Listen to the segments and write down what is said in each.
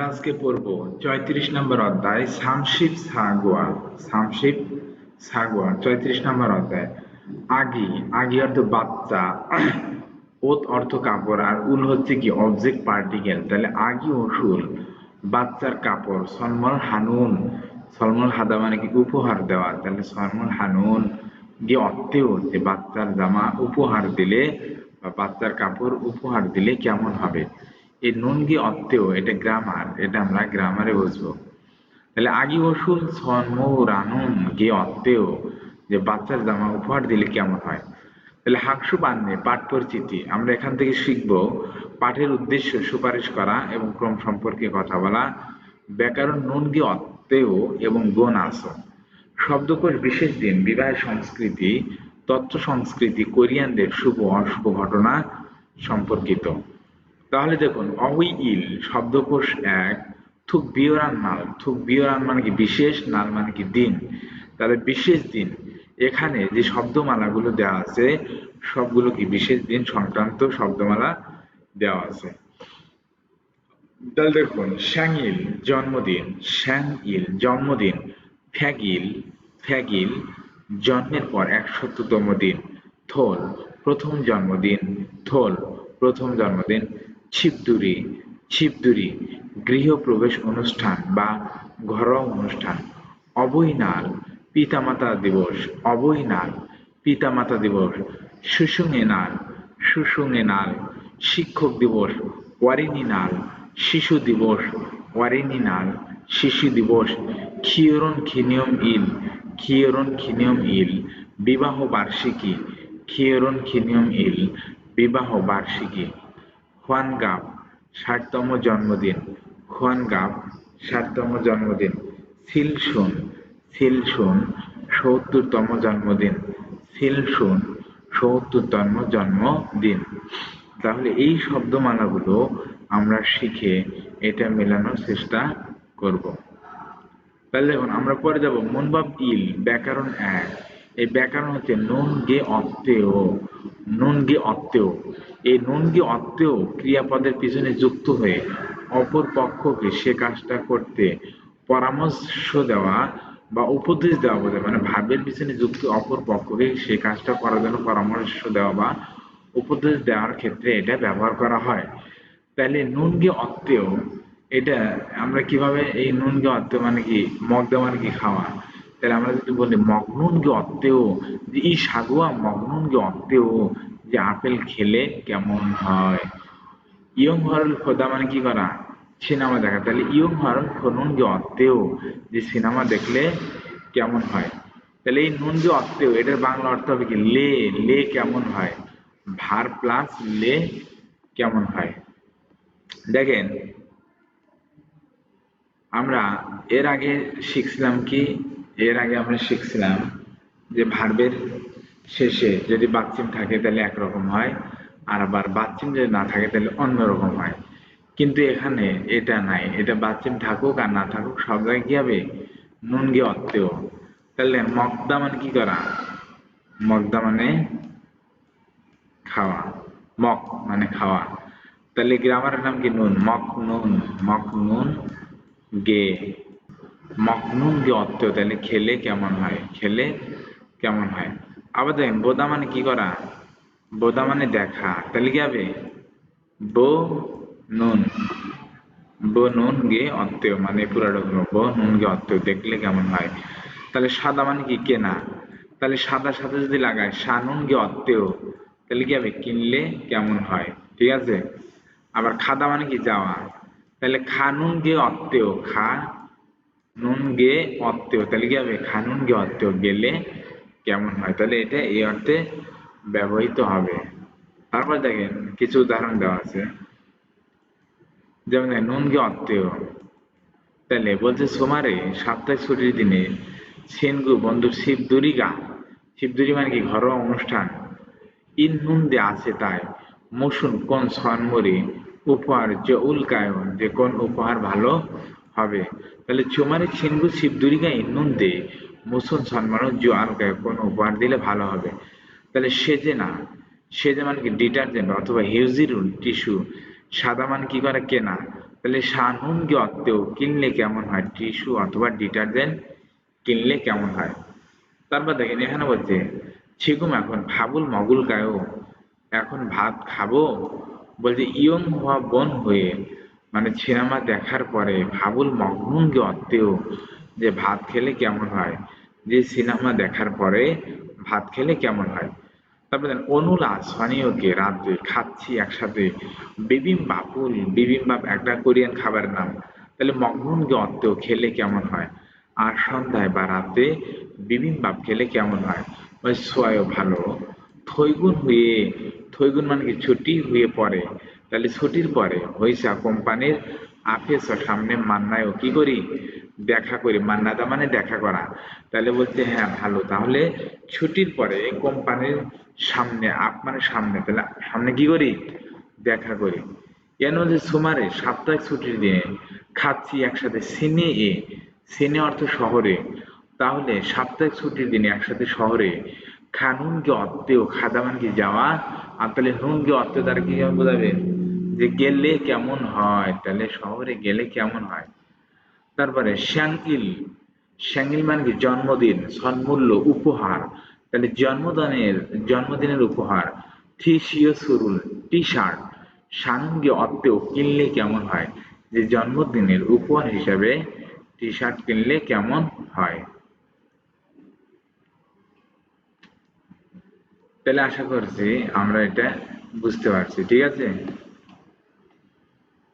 আমরা আজকে পড়ব ৩৪ নম্বর অধ্যায় সামশিপ সাগুয়া। সামশিপ সাগুয়া ৩৪ নম্বর অধ্যায়। আগি, আগি অর্থ বাচ্চা, ওত অর্থ কাপড়, আর উল হচ্ছে কি অবজেক্ট পার্টিকেল। তাহলে আগি ওসুল বাচ্চার কাপড়। সলমল হানুন, সলমল হাদা মানে কি উপহার দেওয়া। তাহলে সলমল হানুন গিয়ে অর্থেও যে বাচ্চার জামা উপহার দিলে বা বাচ্চার কাপড় উপহার দিলে কেমন হবে। এই নুন গিয়ে অর্থেও এটা গ্রামার, এটা আমরা গ্রামারে বুঝবো। তাহলে আগি ওসুল রানুন গিয়ে অর্থেও যে বাচ্চার জামা উপহার দিলে কেমন হয়। তাহলে হাকসু বান্নে পাঠ পরিচিতি, আমরা এখান থেকে শিখব পাঠের উদ্দেশ্য সুপারিশ করা এবং ক্রম সম্পর্কে কথা বলা, ব্যাকরণ নুন গিয়ে অর্থেও এবং গুণ আস, শব্দকোষ বিশেষ দিন, বিবাহ সংস্কৃতি, তথ্য সংস্কৃতি, কোরিয়ানদের শুভ অশুভ ঘটনা সম্পর্কিত। তাহলে দেখুন অহুই ইল শব্দকোষ ১, থুক বিওরান নাল, থুক বিওরান মানে কি বিশেষ, নাল মানে কি দিন। তাহলে বিশেষ দিন, এখানে যে শব্দমালাগুলো দেওয়া আছে সবগুলো কি বিশেষ দিন সংক্রান্ত শব্দমালা দেওয়া আছে। তাহলে দেখুন শ্যাংইল জন্মদিন, শ্যাংইল জন্মদিন, ফ্যাগিল ফ্যাগিল জন্মের পর ১০০তম দিন, থোল প্রথম জন্মদিন, থোল প্রথম জন্মদিন, ছিপদুরি ছিপদুরি গৃহপ্রবেশ অনুষ্ঠান বা ঘরোয়া অনুষ্ঠান, অবৈনাল পিতামাতা দিবস, অবৈনাল পিতামাতা দিবস, সুসুঙেনাল সুসুঙেনাল শিক্ষক দিবস, ওয়ারিনিনাল শিশু দিবস, ওয়ারিনিনাল শিশু দিবস, খিয়রন খিনিয়ম ইল, খিয়রন খিনিয়ম ইল বিবাহ বার্ষিকী, খিয়রন খিনিয়ম ইল বিবাহ বার্ষিকী, হুয়ানগাপ ৬০তম জন্মদিন, হুয়ানগাপ ৬০তম জন্মদিন, সিলসুন সিলসুন ৭০তম জন্মদিন, সিলসুন ৭০তম জন্মদিন। তাহলে এই শব্দমালাগুলো আমরা শিখে এটা মেলানোর চেষ্টা করব। তাহলে দেখুন আমরা পরে যাব মনবাব ইল ব্যাকরণ ১। এই ব্যাকরণ হচ্ছে নুন গে অত্যেয়, নুন গে অত্যেয়। এই নুন গে অত্যেয় ক্রিয়াপদের পিছনে যুক্ত হয়ে অপর পক্ষকে সে কাজটা করতে পরামর্শ দেওয়া বা উপদেশ দেওয়া বোঝায়। মানে ভাবের পিছনে যুক্ত অপর পক্ষকে সে কাজটা করার জন্য পরামর্শ দেওয়া বা উপদেশ দেওয়ার ক্ষেত্রে এটা ব্যবহার করা হয়। তাহলে নুন গে অত্যেয়, এটা আমরা কিভাবে এই নুন গে অত্যেয় মানে কি মগদা মানে কি খাওয়া। তাহলে আমরা যদি বলি মগনুন গে অত্যেয়, যে ই সাগুয়া মগনুন গে অত্যেয় যে আপেল খেলে কেমন হয়। ইয়ং হরল খোদা মানে কি করা সিনেমা দেখা। তাহলে ইয়ং হরল নুন গে অত্যেয় যে সিনেমা দেখলে কেমন হয়। তাহলে এই নুন গে অত্যেয় এটার বাংলা অর্থ হবে কি লে, লে কেমন হয়, ভার প্লাস লে কেমন হয়। দেখেন আমরা এর আগে শিখছিলাম কি, এর আগে আমরা শিখছিলাম যে ভার্বের শেষে যদি বাচ্চিম থাকে তাহলে একরকম হয়, আর আবার বাচ্চিম যদি না থাকে তাহলে অন্যরকম হয়। কিন্তু এখানে এটা নাই, এটা বাচ্চিম থাকুক আর না থাকুক সব জায়গায় কি হবে নুন গে অত্যেয়। তাহলে মগদা মানে কি করা, মগদা মানে খাওয়া, মক মানে খাওয়া। তাহলে গ্রামারের নাম কি নুন, মক নুন, মক নুন গে, মক নুন গে অত্যেয় তাহলে খেলে কেমন হয়, খেলে কেমন হয়। আবার দেখেন বোদা মানে কি করা, বোদা মানে দেখা। তাহলে কি হবে বো নুন, বো নুন গে অত্যেয় মানে পুরাটা বো নুন গে অত্যেয় দেখলে কেমন হয়। তাহলে সাদা মানে কি কেনা, তাহলে সাদার সাথে যদি লাগায় সানুন গে অত্যেয় তাহলে কি হবে কিনলে কেমন হয়। ঠিক আছে। আবার খাদা মানে কি যাওয়া, তাহলে খানুন গে অত্যেয়, খা নুন গে অত্যেয় তাহলে কি হবে খানুন গে অত্যেয় গেলে কেমন হয়। তাহলে এটা এই অর্থে ব্যবহৃত হবে। তারপর দেখেন কিছু উদাহরণ দেওয়া আছে, যেমন নুন গে অত্যেয়। তাহলে বলছে সোমারে সাপ্তাহিক ছুটির দিনে সেনগু বন্ধু শিবদুরি গা, শিবদুরি মানে কি ঘরোয়া অনুষ্ঠান, ইন নুন দে আছে তাই মসুন কোন সনমরি উপহার যে উল্কায়ন যে কোন উপহার ভালো হবে। তাহলে চুমারে ছিনগু শিবদুরিগা ইন্নুন দে মুসুন সন্মান যে আলকায় কোন উপহার দিলে ভালো হবে। তাহলে সেজে না, সেজে মানে কি ডিটারজেন্ট অথবা হিউজিরুল টিস্যু, সাদা মানে কি করে কেনা, তাহলে সানুনকে অর্থেও কিনলে কেমন হয়, টিস্যু অথবা ডিটারজেন্ট কিনলে কেমন হয়। তারপর দেখেন এখানে বলছে ছিকুম এখন ফাবুল মগুল গায়ও, এখন ভাত খাবো। বলছে ইয়ং হওয়া বন হয়ে, মানে সিনেমা দেখার পরে ফাবুল মগনুনকে অর্থেও, যে ভাত খেলে কেমন হয়, যে সিনেমা দেখার পরে ভাত খেলে কেমন হয়। তারপরে অনুলা সনিওকে রাত্রে খাচ্ছি একসাথে বিবিম্বাপুল, বিবিম্বাপ একটা কোরিয়ান খাবারের নাম। তাহলে মগনুনকে অর্থেও খেলে কেমন হয়। আর সন্ধ্যায় বা রাতে বিবিম্বাপ খেলে কেমন হয়, ওই সোয়াও ভালো। থৈগুন হয়ে, থৈগুন মানে কি ছুটি হয়ে পড়ে, তাহলে ছুটির পরে হইসা কোম্পানির আফিস সামনে মান্নায়ও কি করি, দেখা করি। মান্নাদা মানে দেখা করা। তাহলে বলছে হ্যাঁ ভালো, তাহলে ছুটির পরে কোম্পানির সামনে, আপ মানে সামনে, তাহলে সামনে কি করি, দেখা করি। কেন যে সুমারে সাপ্তাহিক ছুটির দিনে খাচ্ছি একসাথে সিনে এ, সিনে অর্থ শহরে, তাহলে সাপ্তাহিক ছুটির দিনে একসাথে শহরে খানুনকে অর্থেও, খাদা মানে কি যাওয়া, আর তাহলে নুনকে অর্থ দ্বারা কি বোঝাবে, যে গেলে কেমন হয়, তাহলে শহরে গেলে কেমন হয়। তারপরে শ্যাংইল, শ্যাংইল মানে কি জন্মদিন, সন্মূল্য উপহার, তাহলে জন্মদিনের উপহার। থিসিও সুরুল টি শার্ট, সানুনকে অর্থেও কিনলে কেমন হয়, যে জন্মদিনের উপহার হিসাবে টি শার্ট কিনলে কেমন হয়। তাহলে আশা করছি আমরা এটা বুঝতে পারছি, ঠিক আছে।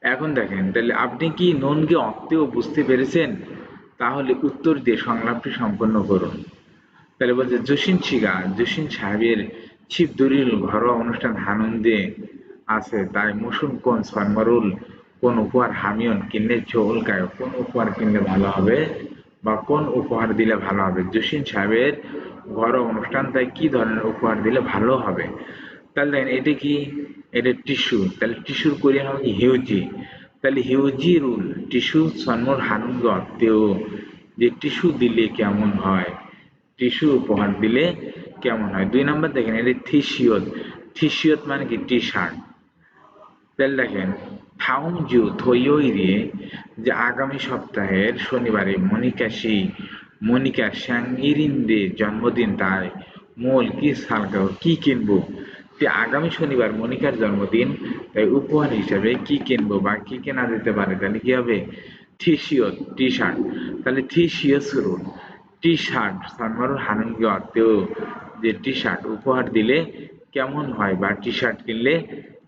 এখন দেখেন তাহলে আপনি কি নুনকে অর্থেও বুঝতে পেরেছেন, তাহলে উত্তর দিয়ে সংলাপটি সম্পন্ন করুন। তাহলে বলছে জসিন সাহেবের ছিপ দরিল ঘরোয়া অনুষ্ঠান আনন্দে আছে, তাই মৌসুম কোন সন্মারুল, কোন উপহার হামিয়ন কিনলে চোল গায়ক, কোন উপহার কিনলে ভালো হবে বা কোন উপহার দিলে ভালো হবে। জসিন সাহেবের ঘরোয়া অনুষ্ঠান, তাই কি ধরনের উপহার দিলে ভালো হবে। তাহলে দেখেন এটা কি, এটা টিস্যু, তাহলে টিস্যুর কোরিয়ান হবে কি হিউজি। তাহলে হিউজি রুল টিস্যু সন্মর হানুন গতেও, যে টিস্যু দিলে কেমন হয়, টিস্যু উপহার দিলে কেমন হয়। 2 নাম্বার দেখেন এটা থিসিয়ত, থিসিয়ত মানে কি টি শার্ট। তাহলে দেখেন থাউমজু থইয়ইরে, যে আগামী সপ্তাহের শনিবারে মনিকার শ্যাংইরিনদের জন্মদিন, তাই মোল কি সালগাও কি কিনবো। যে আগামী শনিবার মনিকার জন্মদিন, তাই উপহার হিসাবে কি কিনবো বা কি কেনা যেতে পারে, তাহলে কি হবে, থিসিয়ত টি শার্ট। তাহলে থিসিয়স রুল টি শার্ট সন্মারুল হানুনকে অর্থেও, যে টি শার্ট উপহার দিলে কেমন হয় বা টি শার্ট কিনলে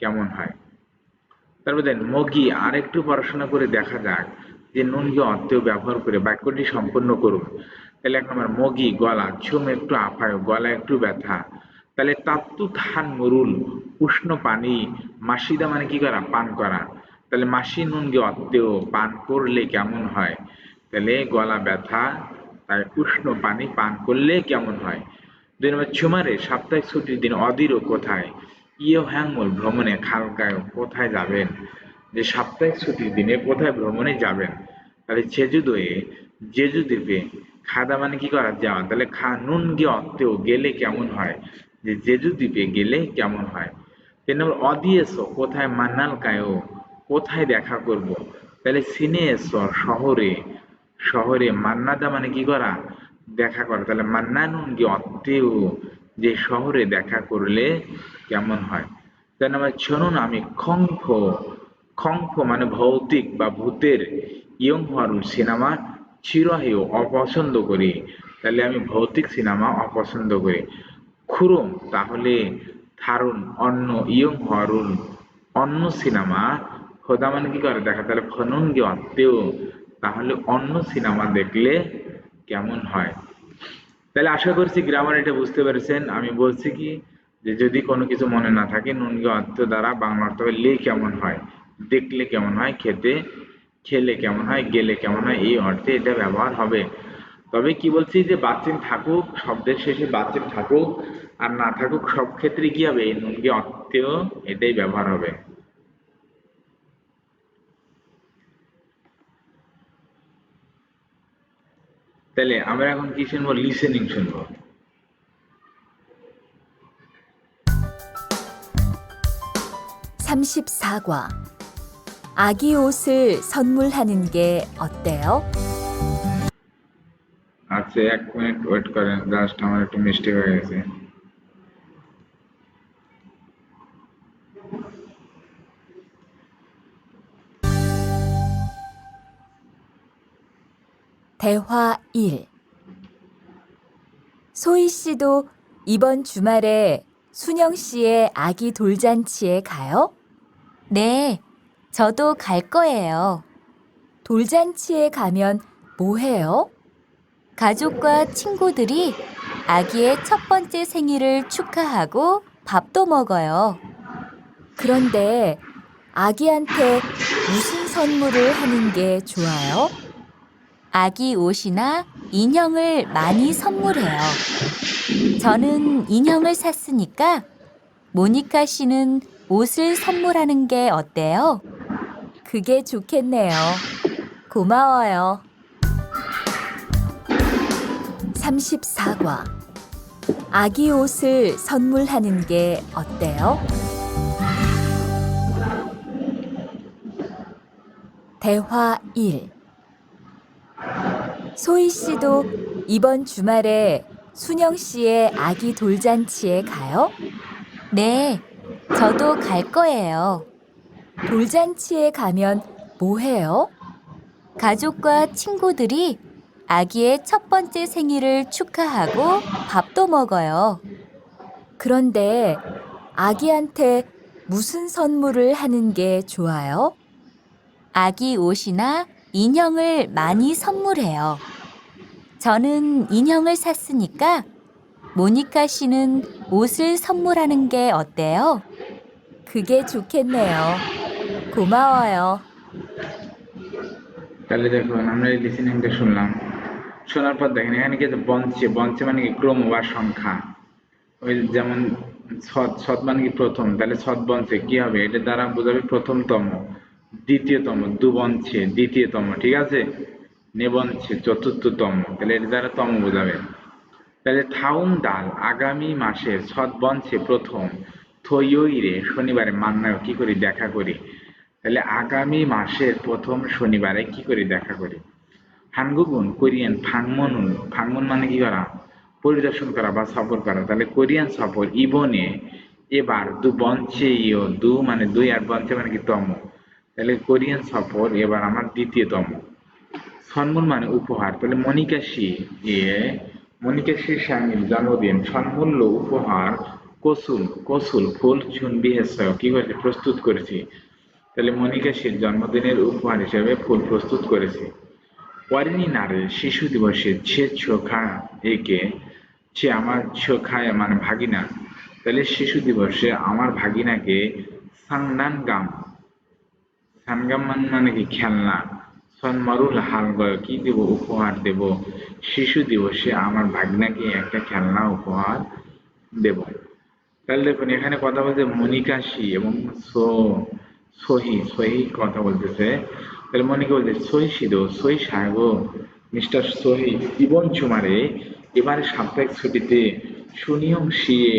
কেমন হয়। তারপর দেন মগি, আর একটু পড়াশোনা করে দেখা যাক যে নুনকে অর্থেও ব্যবহার করে বাক্যটি সম্পূর্ণ করুন। তাহলে 1 নম্বর মগি গলা, ছুম একটু আফায় গলা একটু ব্যথা। তাহলে তাত্তু থান মরুল উষ্ণ পানি, মাসিদা মানে কি করা, পান করা। তাহলে মাসি নুনকে অর্থেও পান করলে কেমন হয়, তাহলে গলা ব্যথা, তাই উষ্ণ পানি পান করলে কেমন হয়। 2 নম্বর ছুমারে সাপ্তাহিক ছুটির দিন অদিরও কোথায়, ইয়ে হ্যাংমল ভ্রমণে খালগায় কোথায় যাবেন, যে সাপ্তাহিক ছুটির দিনে কোথায় ভ্রমণে যাবেন। তাহলে 제주도에, জেজু দ্বীপে, খাদা মানে কি করা, যাওয়া। তাহলে নুন গিয়ে অর্থেও গেলে কেমন হয়, যে জেজু দ্বীপে গেলে কেমন হয়। 3 নম্বর অদিয়েছো কোথায়, মান্নাল কায়ও কোথায় দেখা করব। তাহলে সিনেএসো শহরে, শহরে মান্নাদা মানে কি করা, দেখা করা। তাহলে মান্নানুন গিয়ে অর্থেও, যে শহরে দেখা করলে কেমন হয়। 4 নম্বর শুনুন আমি খংফ, খংফ মানে ভৌতিক বা ভূতের, ইয়ংহরুল সিনেমা চিরহেয় অপছন্দ করি। তাহলে আমি ভৌতিক সিনেমা অপছন্দ করি। খুরুম তাহলে থারুন অন্য, ইয়ংহরুল অন্য সিনেমা, খোদা মানে কি করে দেখা, তাহলে ফনুন গে অত্তেও, তাহলে অন্য সিনেমা দেখলে কেমন হয়। তাহলে আশা করছি গ্রামার এটা বুঝতে পেরেছেন। আমি বলছি কি, যে যদি কোনো কিছু মনে না থাকে নুনগে অর্থ দ্বারা বাংলা অর্থ হবে লে কেমন হয়, দেখলে কেমন হয়, খেতে, খেলে কেমন হয়, গেলে কেমন হয়, এই অর্থে এটা ব্যবহার হবে। তবে কি বলছি, যে বাচ্চিন থাকুক শব্দের শেষে বাচ্চিন থাকুক আর না থাকুক, সব ক্ষেত্রে কি হবে, এই নুনগে অর্থেও এটাই ব্যবহার হবে। তাহলে আমরা এখন কি শুনবো, লিসেনিং শুনবো। 34과 아기 옷을 선물하는 게 어때요? আচ্ছা, 1 মিনিট ওয়েট করেন, জাস্ট আমার একটু মিস্টেক হয়ে গেছে। 대화 1. 소희 씨도 이번 주말에 순영 씨의 아기 돌잔치에 가요? 네, 저도 갈 거예요. 돌잔치에 가면 뭐 해요? 가족과 친구들이 아기의 첫 번째 생일을 축하하고 밥도 먹어요. 그런데 아기한테 무슨 선물을 하는 게 좋아요? 아기 옷이나 인형을 많이 선물해요. 저는 인형을 샀으니까 모니카 씨는 옷을 선물하는 게 어때요? 그게 좋겠네요. 고마워요. 34과. 아기 옷을 선물하는 게 어때요? 대화 1. 소희 씨도 이번 주말에 순영 씨의 아기 돌잔치에 가요? 네, 저도 갈 거예요. 돌잔치에 가면 뭐 해요? 가족과 친구들이 아기의 첫 번째 생일을 축하하고 밥도 먹어요. 그런데 아기한테 무슨 선물을 하는 게 좋아요? 아기 옷이나 인형을 많이 선물해요. 저는 인형을 샀으니까 모니카 씨는 옷을 선물하는 게 어때요? 그게 좋겠네요. 고마워요. তাহলে দেখুন, আমরা এই লিসেনিংটা শুনলাম। শোনার পর দেখেন এখানে কি আছে, বঞ্চে। বঞ্চে মানে কি? ক্রম বা সংখ্যা। ওই যেমন সৎ, সৎ মানে কি? প্রথম। তাহলে সৎ বঞ্চে কি হবে? এটা দ্বারা বোঝাবে প্রথমতম, দ্বিতীয়তম, দুবঞ্চে দ্বিতীয়তম, ঠিক আছে? নেবঞ্চে চতুর্থতম, তাহলে এটা দ্বারা তম বোঝাবে। তাহলে থাউং ডাল আগামী মাসের সৎবঞ্চে প্রথম থইয়ইরে শনিবারে মান্নায় কি করি? দেখা করি। তাহলে আগামী মাসের প্রথম শনিবারে কি করি? দেখা করি। হানগুগুন কোরিয়ান ফাংমনুন। ফাংমন মানে কি করা? পরিদর্শন করা বা সফর করা। তাহলে কোরিয়ান সফর ইবনে এবার দু বঞ্চে ইয়, দু মানে দুই আর বঞ্চে মানে কি? তম। তাহলে কোরিয়ান সফর এবার আমার দ্বিতীয়তম। সন্মুল মানে উপহার। তাহলে মনিকাশি এ মনিকাশির স্বামীর জন্মদিন সন্মূল্য উপহার কসুল, কসুল ফুল চুনবিহেস কি করেছে? প্রস্তুত করেছি। তাহলে মনিকাশির জন্মদিনের উপহার হিসেবে ফুল প্রস্তুত করেছি। ওয়ারিনি নারে শিশু দিবসে ছে ছোখা একে, সে আমার ছোখায় মানে ভাগিনা। তাহলে শিশু দিবসে আমার ভাগিনাকে সাংনান গাম, সানগাম মানে কি? খেলনা। সন্মারুল হালগয় কি দেব? উপহার দেব। শিশু দিবসে আমার ভাগনাকে একটা খেলনা উপহার দেব। তাহলে দেখুন এখানে কথা বলছে মনিকাশি এবং সহি, সহি কথা বলতেছে। তাহলে মনিকা বলছে সহি সিদ্ধ, সহি সাহেব, মিস্টার সহি ইবন চুমারে এবারে সাপ্তাহিক ছুটিতে সুনিয়ম শিয়ে,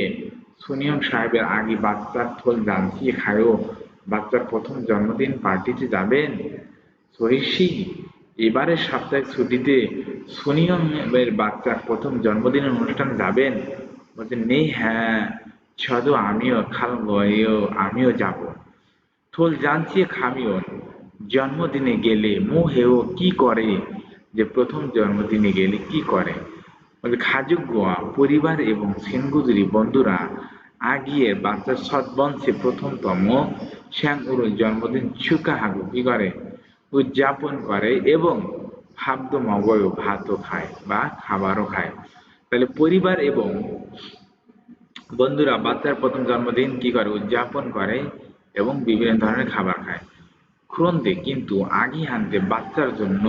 সুনিয়ম সাহেবের আগে বাচ্চার থল জানসিয়ে খায়ও, বাচ্চার প্রথম জন্মদিন পার্টিতে যাবেন? সহিসি এবারের সাপ্তাহিক ছুটিতে সুনিয়মের বাচ্চার প্রথম জন্মদিনের অনুষ্ঠানে যাবেন? বলছে নেই, হ্যাঁ ছদো আমিও খাল গয়েও আমিও যাব। থল জানছিয়ে খামিও জন্মদিনে গেলে মোহেও কি করে? যে প্রথম জন্মদিনে গেলে কি করে? বলে খাজুক গোয়া পরিবার এবং সেনগুজুরি বন্ধুরা আগিয়ে বাচ্চার সৎবংশে প্রথমতম শ্যাং উরুল জন্মদিন সুকাহাগু কি করে? উদযাপন করে এবং খাদ্য মগয় ভাতও খায় বা খাবারও খায়। তাহলে পরিবার এবং বন্ধুরা বাচ্চার প্রথম জন্মদিন কি করে? উদযাপন করে এবং বিভিন্ন ধরনের খাবার খায়। ক্রন্দে কিন্তু আগি হানতে বাচ্চার জন্য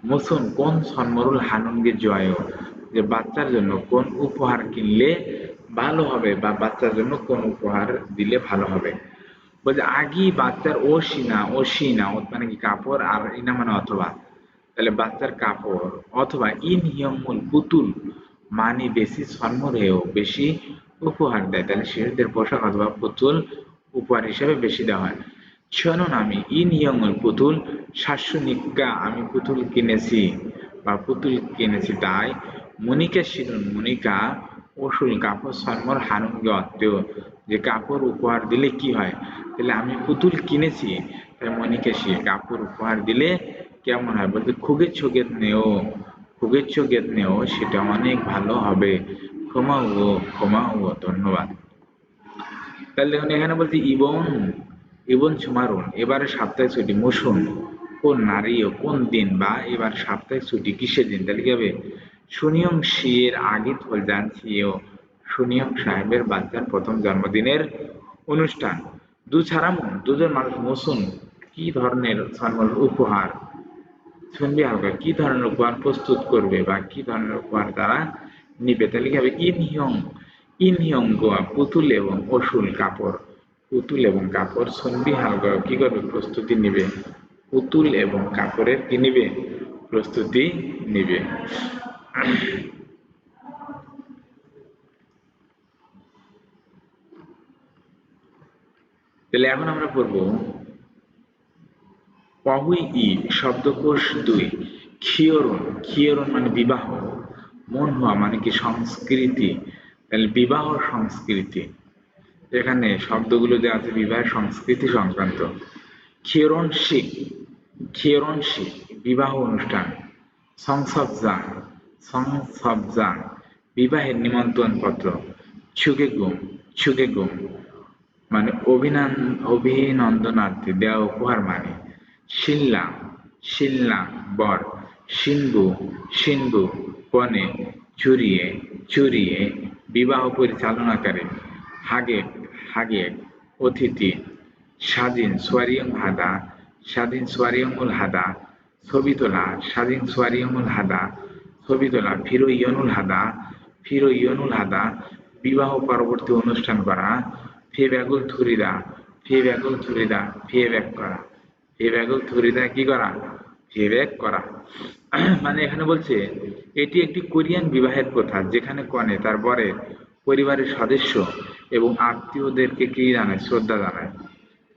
মুসুন কোন সন্মরুল হানুনগে জয়, যে বাচ্চার জন্য কোন উপহার কিনলে ভালো হবে বা বাচ্চার জন্য কোন উপহার দিলে ভালো হবে। বলছে আগি বাচ্চার ও সিনা, ও সিনা মানে কি? কাপড়, আর ইনা মানে অথবা। তাহলে বাচ্চার কাপড় অথবা ইন হিয়মুল পুতুল মানে বেশি সন্মরেও বেশি উপহার দেয়। তাহলে শিশুদের পোশাক অথবা পুতুল উপহার হিসেবে বেশি দেওয়া হয়। ছননামি ইনহিয়ংল পুতুল শাশ্বনিকা আমি পুতুল কিনেছি বা পুতুল কিনেছি তাই মনিকা শিরুন মনিকা ওষুল কাপড় সন্মর হানুঙ্গে অত্তেও যে কাপড় উপহার দিলে কি হয়, তাহলে আমি পুতুল কিনেছি তাই মনিকা সে কাপড় উপহার দিলে কেমন হয় বলতে খুগের চোখের নেও সেটা অনেক ভালো হবে। ক্ষমা ও ধন্যবাদ। তাহলে দেখুন এখানে বলছি ইবন ইবন সুমারুন এবারে সাপ্তাহিক ছুটি মৌসুম কোন নারী ও কোন দিন বা এবার সাপ্তাহিক ছুটি কিসের দিন, তাহলে কি হবে সুনিয়ং শি এর আগে থল জানছি ও সুনিয়ং সাহেবের বাচ্চার প্রথম জন্মদিনের অনুষ্ঠান। দুজন মানুষ মৌসুম কি ধরনের উপহার শুনবি হালকা কি ধরনের উপহার প্রস্তুত করবে বা কি ধরনের উপহার তারা নিবে, তাহলে কি হবে ইনহিয়ং গোয়া পুতুল এবং কাপড় সন্ধি হালকা কি করবে প্রস্তুতি নিবে, পুতুল এবং কাপড়ের কি নিবে প্রস্তুতি নিবে। তাহলে এখন আমরা পড়বো পহুই ই শব্দকোষ ২ খিয়রণ মানে বিবাহ, মন হওয়া মানে কি সংস্কৃতি, তাহলে বিবাহ সংস্কৃতি এখানে শব্দগুলো দেওয়া আছে বিবাহের সংস্কৃতি সংক্রান্ত। খিয়রণশিক খিয়রণশিক বিবাহ অনুষ্ঠান। সংসবজাং সংসবজাং বিবাহের নিমন্ত্রণ পত্র। ছুগেগুম মানে অভিনন্দনার্থে দেওয়া উপহার মানে। শিনলাং শিনলাং বর। শিনবু কনে। চুরিয়ে বিবাহ পরিচালনাকারী। হাগেক অতিথি। স্বাধীন সোয়ারিয়মুল হাদা ছবি তোলা। ছবি তোলা। ফিরো হাদা বিবাহ পরবর্তী অনুষ্ঠান করা। ফে ব্যাগুল থুরিদা কি করা ফে ব্যাগ করা। মানে এখানে বলছে এটি একটি কোরিয়ান বিবাহের প্রথা যেখানে কনে তার বরের পরিবারের সদস্য এবং আত্মীয়দেরকে কি জানায় শ্রদ্ধা জানায়।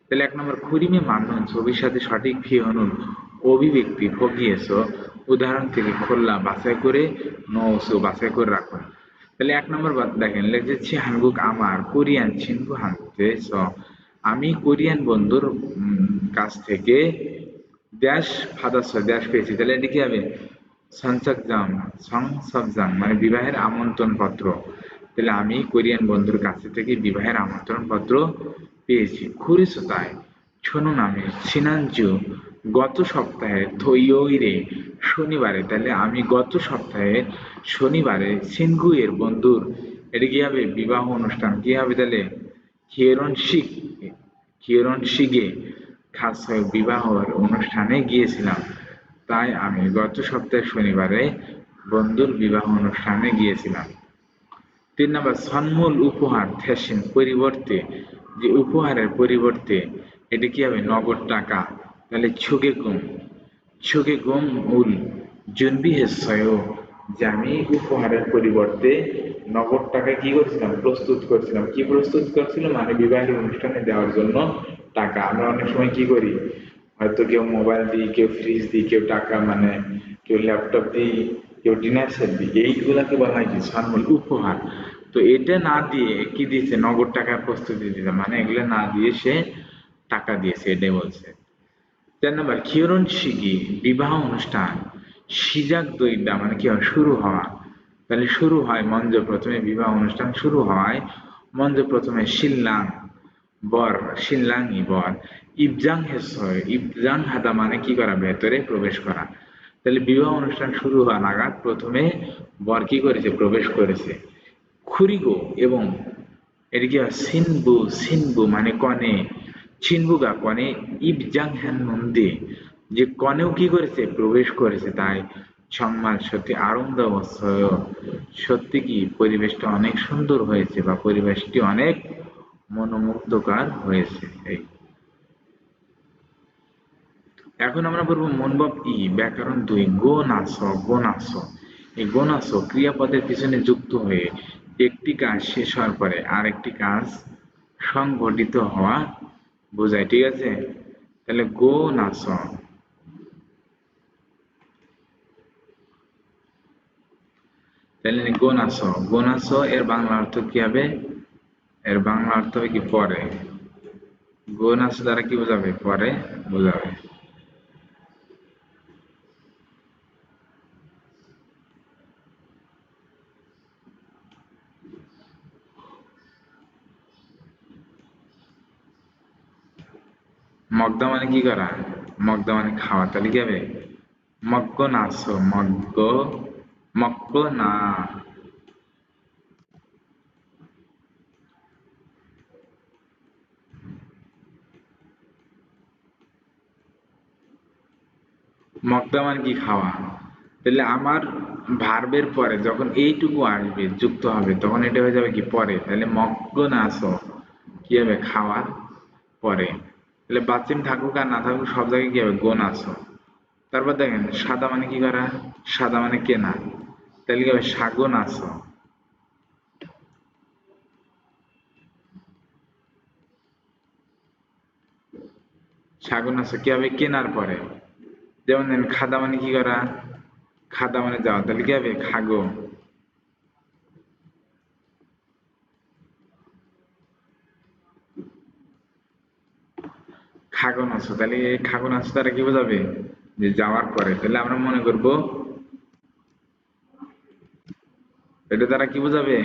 তাহলে ১ নম্বর খুরিমে মান্যন ছবির সাথে সঠিক ফিহনুন অভিব্যক্তি ভগিয়েছ উদাহরণ থেকে খোল্লা বাছাই করে রাখুন। তাহলে ১ নম্বর দেখেন লিখেছি হাঙ্গুক আমার কোরিয়ান ছিনগু হানতে আমি কোরিয়ান বন্ধুর কাছ থেকে দেশ পেয়েছি, তাহলে এটি কি হবে সংসবজাং মানে বিবাহের আমন্ত্রণ পত্র। তাহলে আমি কোরিয়ান বন্ধুর কাছ থেকে বিবাহের আমন্ত্রণ পত্র পেয়েছি। খুরিসোতায় ছোনো নামে সিনানজু গত সপ্তাহে থইয়ইরে শনিবারে, তাহলে আমি গত সপ্তাহে শনিবারে সিনগু এর বন্ধুর এটা কি হবে বিবাহ অনুষ্ঠান কি হবে তাহলে কিয়রনশিগে খাস বিবাহর অনুষ্ঠানে গিয়েছিলাম, তাই আমি গত সপ্তাহে শনিবারে বন্ধুর বিবাহ অনুষ্ঠানে গিয়েছিলাম। ৩ নম্বর সন্মূল উপহার থ্যাসিন পরিবর্তে যে উপহারের পরিবর্তে এটা কি হবে নগদ টাকা, তাহলে ছুগে গুম উল জুনবি হেসয় যে আমি উপহারের পরিবর্তে নগদ টাকা কি করছিলাম প্রস্তুত করছিলাম। কি প্রস্তুত করছিলাম মানে বিবাহের অনুষ্ঠানে দেওয়ার জন্য টাকা। আমরা অনেক সময় কি করি হয়তো কেউ মোবাইল দিই, কেউ ফ্রিজ দিই, কেউ টাকা মানে কেউ ল্যাপটপ দিই, কেউ ডিনার সেট দিই, এইগুলাকে বলা হয় কি সন্মূল উপহার। তো এটা না দিয়ে কি দিয়েছে নগদ টাকার প্রস্তুতি দিতে মানে এগুলো না দিয়ে সে টাকা দিয়েছে এটাই বলছে। ৪ নম্বর কিয়রনশিগি বিবাহ অনুষ্ঠান। সিজাক দইডা মানে কি হয় শুরু হওয়া, তাহলে শুরু হয় মঞ্চ প্রথমে বিবাহ অনুষ্ঠান শুরু হয় মঞ্চ প্রথমে শিনলাংই বর। ইবজাং হাদা মানে কি করা ভেতরে প্রবেশ করা, তাহলে বিবাহ অনুষ্ঠান শুরু হওয়া নাগাদ প্রথমে বর কি করেছে প্রবেশ করেছে। খুরিগো এবং এটা কি হয় সিনবু মানে কনে। ছিনবুগা কনে ইবজাং হ্যান মন্দে যে কনেও কি করেছে প্রবেশ করেছে, তাই সম্মান সত্যি আনন্দ সত্যি কি পরিবেশটা অনেক সুন্দর হয়েছে বা পরিবেশটি অনেক মনোমুগ্ধকর হয়েছে। এই এখন আমরা বলবো মনবব ব্যাকরণ ২ গোনাস। এই গোনাস ক্রিয়াপদের পিছনে যুক্ত হয়ে একটি কাজ শেষ হওয়ার পরে আরেকটি কাজ সংঘটিত হওয়া বোঝায়, ঠিক আছে। তাহলে গো নাস, তাহলে গো নাস, গো নাস এর বাংলা অর্থ কি হবে? এর বাংলা অর্থ হবে কি পরে। গো নাস দ্বারা কি বোঝাবে? পরে বোঝাবে। মগদা মানে কি করা? মগদা মানে খাওয়া, তাহলে কি হবে? মগ্গ নাস, মগ্গ, মগ্গ না। মগদা মানে কি? খাওয়া। তাহলে আমার ভার্বের পরে যখন এইটুকু আসবে, যুক্ত হবে, তখন এটা হয়ে যাবে কি? পরে। তাহলে মগ্গ নাস কি হবে? খাওয়ার পরে। তাহলে বাচিম থাকুক আর না থাকুক সব জায়গায় কি হবে? গো নাস। তারপর দেখেন সাদা মানে কি করা? সাদা মানে কেনা, তাহলে কি হবে? সাগো নাস। সাগো নাস কি হবে? কেনার পরে। যেমন দেখেন খাদা মানে কি করা? খাদা মানে যাওয়া, তাহলে কি হবে? খাগো। খাগো নাস, তাহলে এই খাগো নাস দ্বারা কি বোঝাবে? যে যাওয়ার পরে। তাহলে আমরা মনে করব এটা দ্বারা কি বোঝাবে?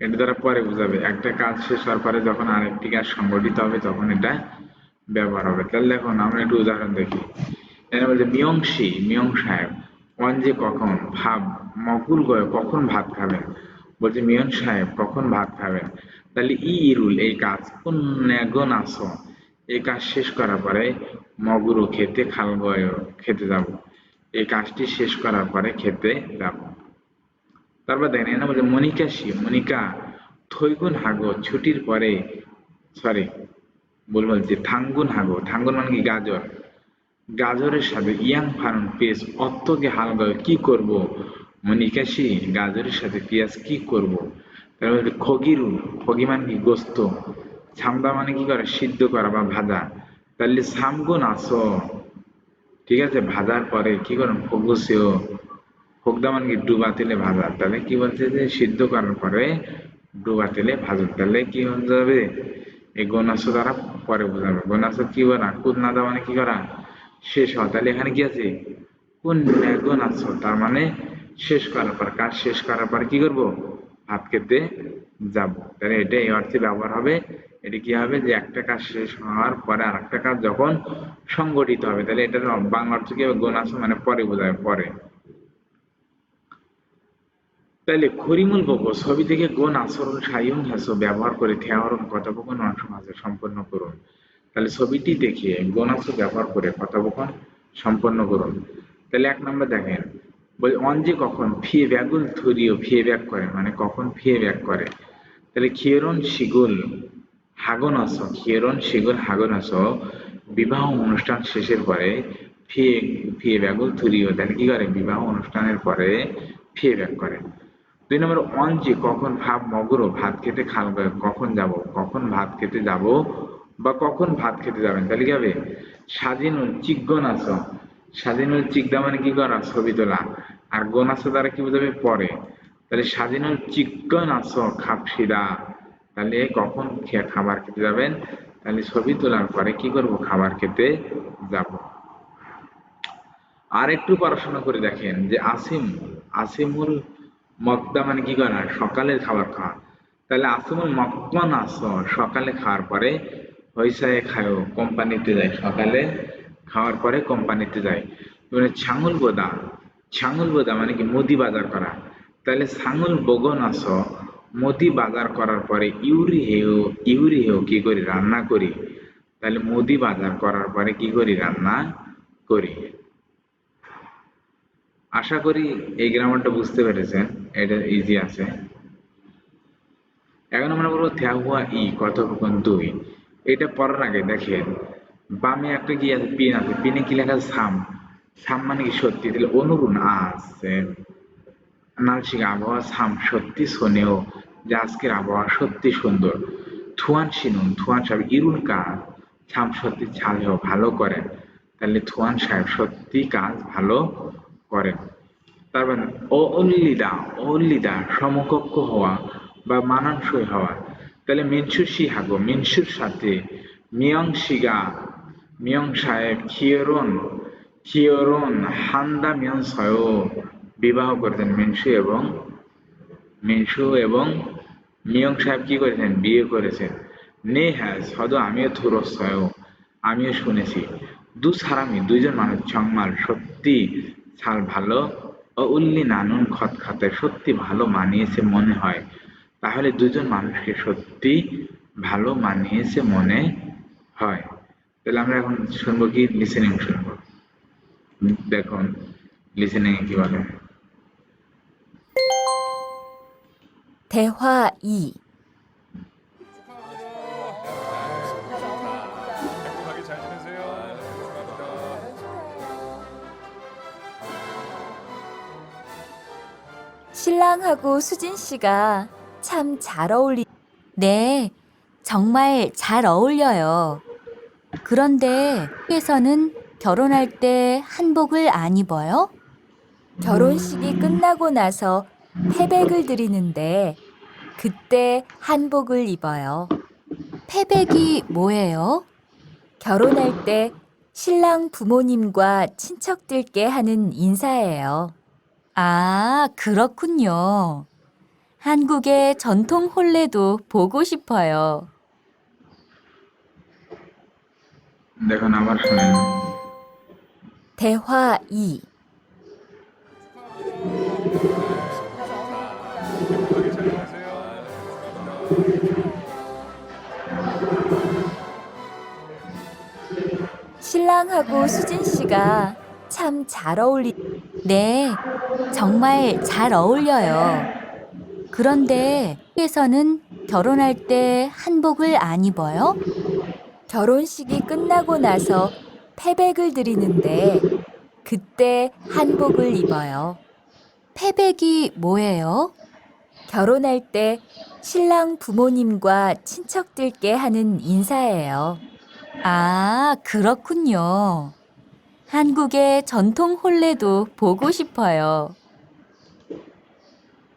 এটা দ্বারা পরে বোঝাবে। একটা কাজ শেষ হওয়ার পরে যখন আরেকটি কাজ সংগঠিত হবে তখন এটা ব্যবহার হবে। তাহলে দেখুন আমরা একটু উদাহরণ দেখি। এখানে বলছে মিয়ংসি, মিয়ং সাহেব, যে কখন, ভাব, মকুল গয় কখন ভাত খাবেন। বলছে মিয়ং সাহেব কখন ভাত খাবেন। তাহলে ইরুল এই কাজ, উন্নয়ন আস এই কাজ শেষ করার পরে মগুরু খেতে, খাল গয় খেতে যাব। এই কাজটি শেষ করার পরে খেতে যাব। তারপর দেখেন এখানে বলছে মনিকাশি, মনিকা থৈগুন হাগো ছুটির পরে, সরি ভুল বলছি, থাঙ্গুন হাগো, থাঙ্গুন মানে কি? গাজর। গাজরের সাথে ইয়াং ফানুন পেঁয়াজ অত্তকে হালকা কি করব? মনিকাশি গাজরের সাথে পেঁয়াজ কি করব? তারপরে খগিরু, খগি মানে কি? গোস্ত। ছামদা মানে কি করে? সিদ্ধ করা বা ভাজা। তাহলে সামগুন আসো, ঠিক আছে, ভাজার পরে কি করেন? ফগুসেও, ফোকদা মানে কি? ডুবা তেলে ভাজা। তাহলে কি বলছে? যে সিদ্ধ করার পরে ডুবা তেলে ভাজুন। তাহলে কি হয়ে যাবে? এই গনাস দ্বারা পরে বোঝাবে। গনাস কি বলা? কুদনাদা মানে কি করা? শেষ হওয়া। তাহলে এখানে কি আছে? গনাস, তার মানে শেষ করার পর, কাজ শেষ করার পর কি করব? ভাত খেতে যাব। তাহলে এটা এই অর্থে ব্যবহার হবে। এটা কি হবে? যে একটা কাজ শেষ হওয়ার পরে আর একটা কাজ যখন সংগঠিত হবে, তাহলে এটার বাংলা অর্থ কি হবে? গনাস মানে পরে বোঝাবে, পরে। তাইলে খরিমুল বকো ছবি থেকে কোন আচরণ সায়ং হ্যাসো ব্যবহার করে থেয়ারম কথোপকথন অংশ মাঝে সম্পন্ন করুন। তাহলে ছবিটি দেখে গোনাসো ব্যবহার করে কথোপকথন সম্পন্ন করুন। তাহলে এক নম্বর দেখেন, বল অঞ্জে কখন ফিয়ে ব্যাগুল থুরিও ফিয়ে ব্যাক করে, মানে কখন ফিয়ে ব্যাক করে। তাহলে খিয়রন শিগুল হাগনস, খিয়রন শিগুল হাগনস বিবাহ অনুষ্ঠান শেষের পরে ফিয়ে ফিয়ে ব্যাগুল থুরিও, তাহলে কি করে? বিবাহ অনুষ্ঠানের পরে ফিয়ে ব্যাক করে। দুই নম্বর অঞ্চে কখন ভাব মগরো ভাত খেতে খাল গায়ে, কখন যাব, কখন ভাত খেতে যাব বা কখন ভাত খেতে যাবেন। তাহলে কি হবে? সাজিনুল চিকগনাস, সাজিনুল চিকদা মানে কি করা? ছবি তোলা। আর গোনাস দ্বারা কি বোঝাবে? পরে। তাহলে সাজিনুল চিকগনাস খাপসিদা, তাহলে কখন খাবার খেতে যাবেন? তাহলে ছবি তোলার পরে কি করব? খাবার খেতে যাব। আর একটু পড়াশোনা করে দেখেন যে আসিম, আসিমুল মক্তা মানে কি করা? সকালের খাবার খাওয়া। তাহলে আসিমুল মকমান আস সকালে খাওয়ার পরে হইসায় খায়ও কোম্পানিতে যায়, সকালে খাওয়ার পরে কোম্পানিতে যায়। মানে ছাঙুল বোদা, ছাঙুল বোদা মানে কি? মুদি বাজার করা। তাহলে ছাঙুল বগন আস মুদি বাজার করার পরে ইউরি হেও, ইউরি হেও কি করি? রান্না করি। তাহলে মুদি বাজার করার পরে কি করি? রান্না করি। আশা করি এই গ্রামারটা বুঝতে পেরেছেন, এটা ইজি আছে। এখন আমরা বলবো থ্যাহুয়া ই কথোপকথন দুই। এটা পড়ার আগে দেখেন বামে একটা কি আছে? পিন আছে। পিনে কি লেখা আছে? সাম। সাম মানে কি? সত্যি। তাহলে অনুরূপ আছে নালশিক আবহাওয়া সাম সত্যি শোনেও, যে আজকের আবহাওয়া সত্যি সুন্দর। থুয়ান শিনুন, থুয়ান সাহেব ইরুন কাজ ছাম সত্যি ছালেও ভালো করেন, তাহলে থুয়ান সাহেব সত্যি কাজ ভালো করেন। তারপর অল্লিদা সমকক্ষ হওয়া বা মানানসই হওয়া, তাহলে মিনসুসি হাগো মিনসুর সাথে মিয়ং শিগা মিয়ং সাহেব খিয়রন হান্দা মিয়ং সয় বিবাহ করেছেন। মিনসু এবং মিয়ং সাহেব কি করেছেন? বিয়ে করেছেন। নে হ্যাঁ সদ আমিও থুরস্বয়, আমিও শুনেছি। দুইজন মানুষ জংমাল সত্যি ছাল ভালো উল্লি নানুন খতখাতে সত্যি ভালো মানিয়েছে মনে হয়। তাহলে দুজন মানুষকে সত্যি ভালো মানিয়েছে মনে হয়। তাহলে আমরা এখন শুনবো কি? লিসেনিং শুনবো। দেখুন লিসেনিং কি বলে। 대화 2. 행복하게 잘 지내세요. 신랑하고 수진 씨가 참 잘 네, 정말 잘 어울려요. 그런데 에서는 결혼할 때 한복을 안 입어요? 결혼식이 끝나고 나서 패백을 드리는데 그때 한복을 입어요. 패백이 뭐예요? 결혼할 때 신랑 부모님과 친척들께 하는 인사예요. 아, 그렇군요. 한국의 전통 혼례도 보고 싶어요. দেখুন আবার শুনেন। 대화 2. 행복하게 잘 지내세요. 신랑하고 수진 씨가 참 잘 네, 정말 잘 어울려요. 그런데 에서는 결혼할 때 한복을 안 입어요? 결혼식이 끝나고 나서 패백을 드리는데 그때 한복을 입어요. 패백이 뭐예요? 결혼할 때 신랑 부모님과 친척들께 하는 인사예요. 아, 그렇군요. 한국의 전통 혼례도 보고 싶어요.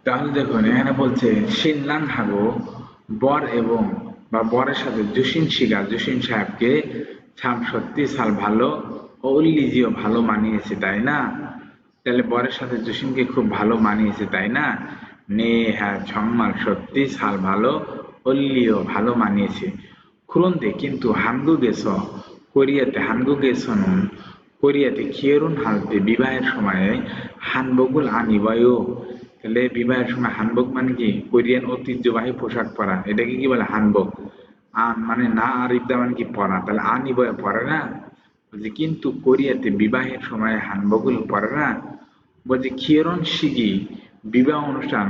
তাহলে দেখুন এখানে বলছে শিনলাং হাগো বর এবং বা বরের সাথে জুসিন সাহেবকে ছাম সত্যি সাল ভালো ও উল্লিজিও ভালো মানিয়েছে তাই না? তাহলে বরের সাথে জুসিনকে খুব ভালো মানিয়েছে তাই না? নে হ্যাঁ 정말 সত্যি সাল ভালো উল্লিও ভালো মানিয়েছে। 그런데 কিন্তু কোরিয়াতে কিয়রুন হালতে বিবাহের সময়ে হানবগুল আনিবায়ু, তাহলে বিবাহের সময় হানবক মানে কি? কোরিয়ান ঐতিহ্যবাহী পোশাক পরা, এটাকে কি বলে? হানবক। আন মানে না, আর ইবদা মানে কি? পরা, তাহলে আনিবয় পরে না। বলছে কিন্তু কোরিয়াতে বিবাহের সময় হানবগুল পরে না। বলছে কিয়রন শিগি বিবাহ অনুষ্ঠান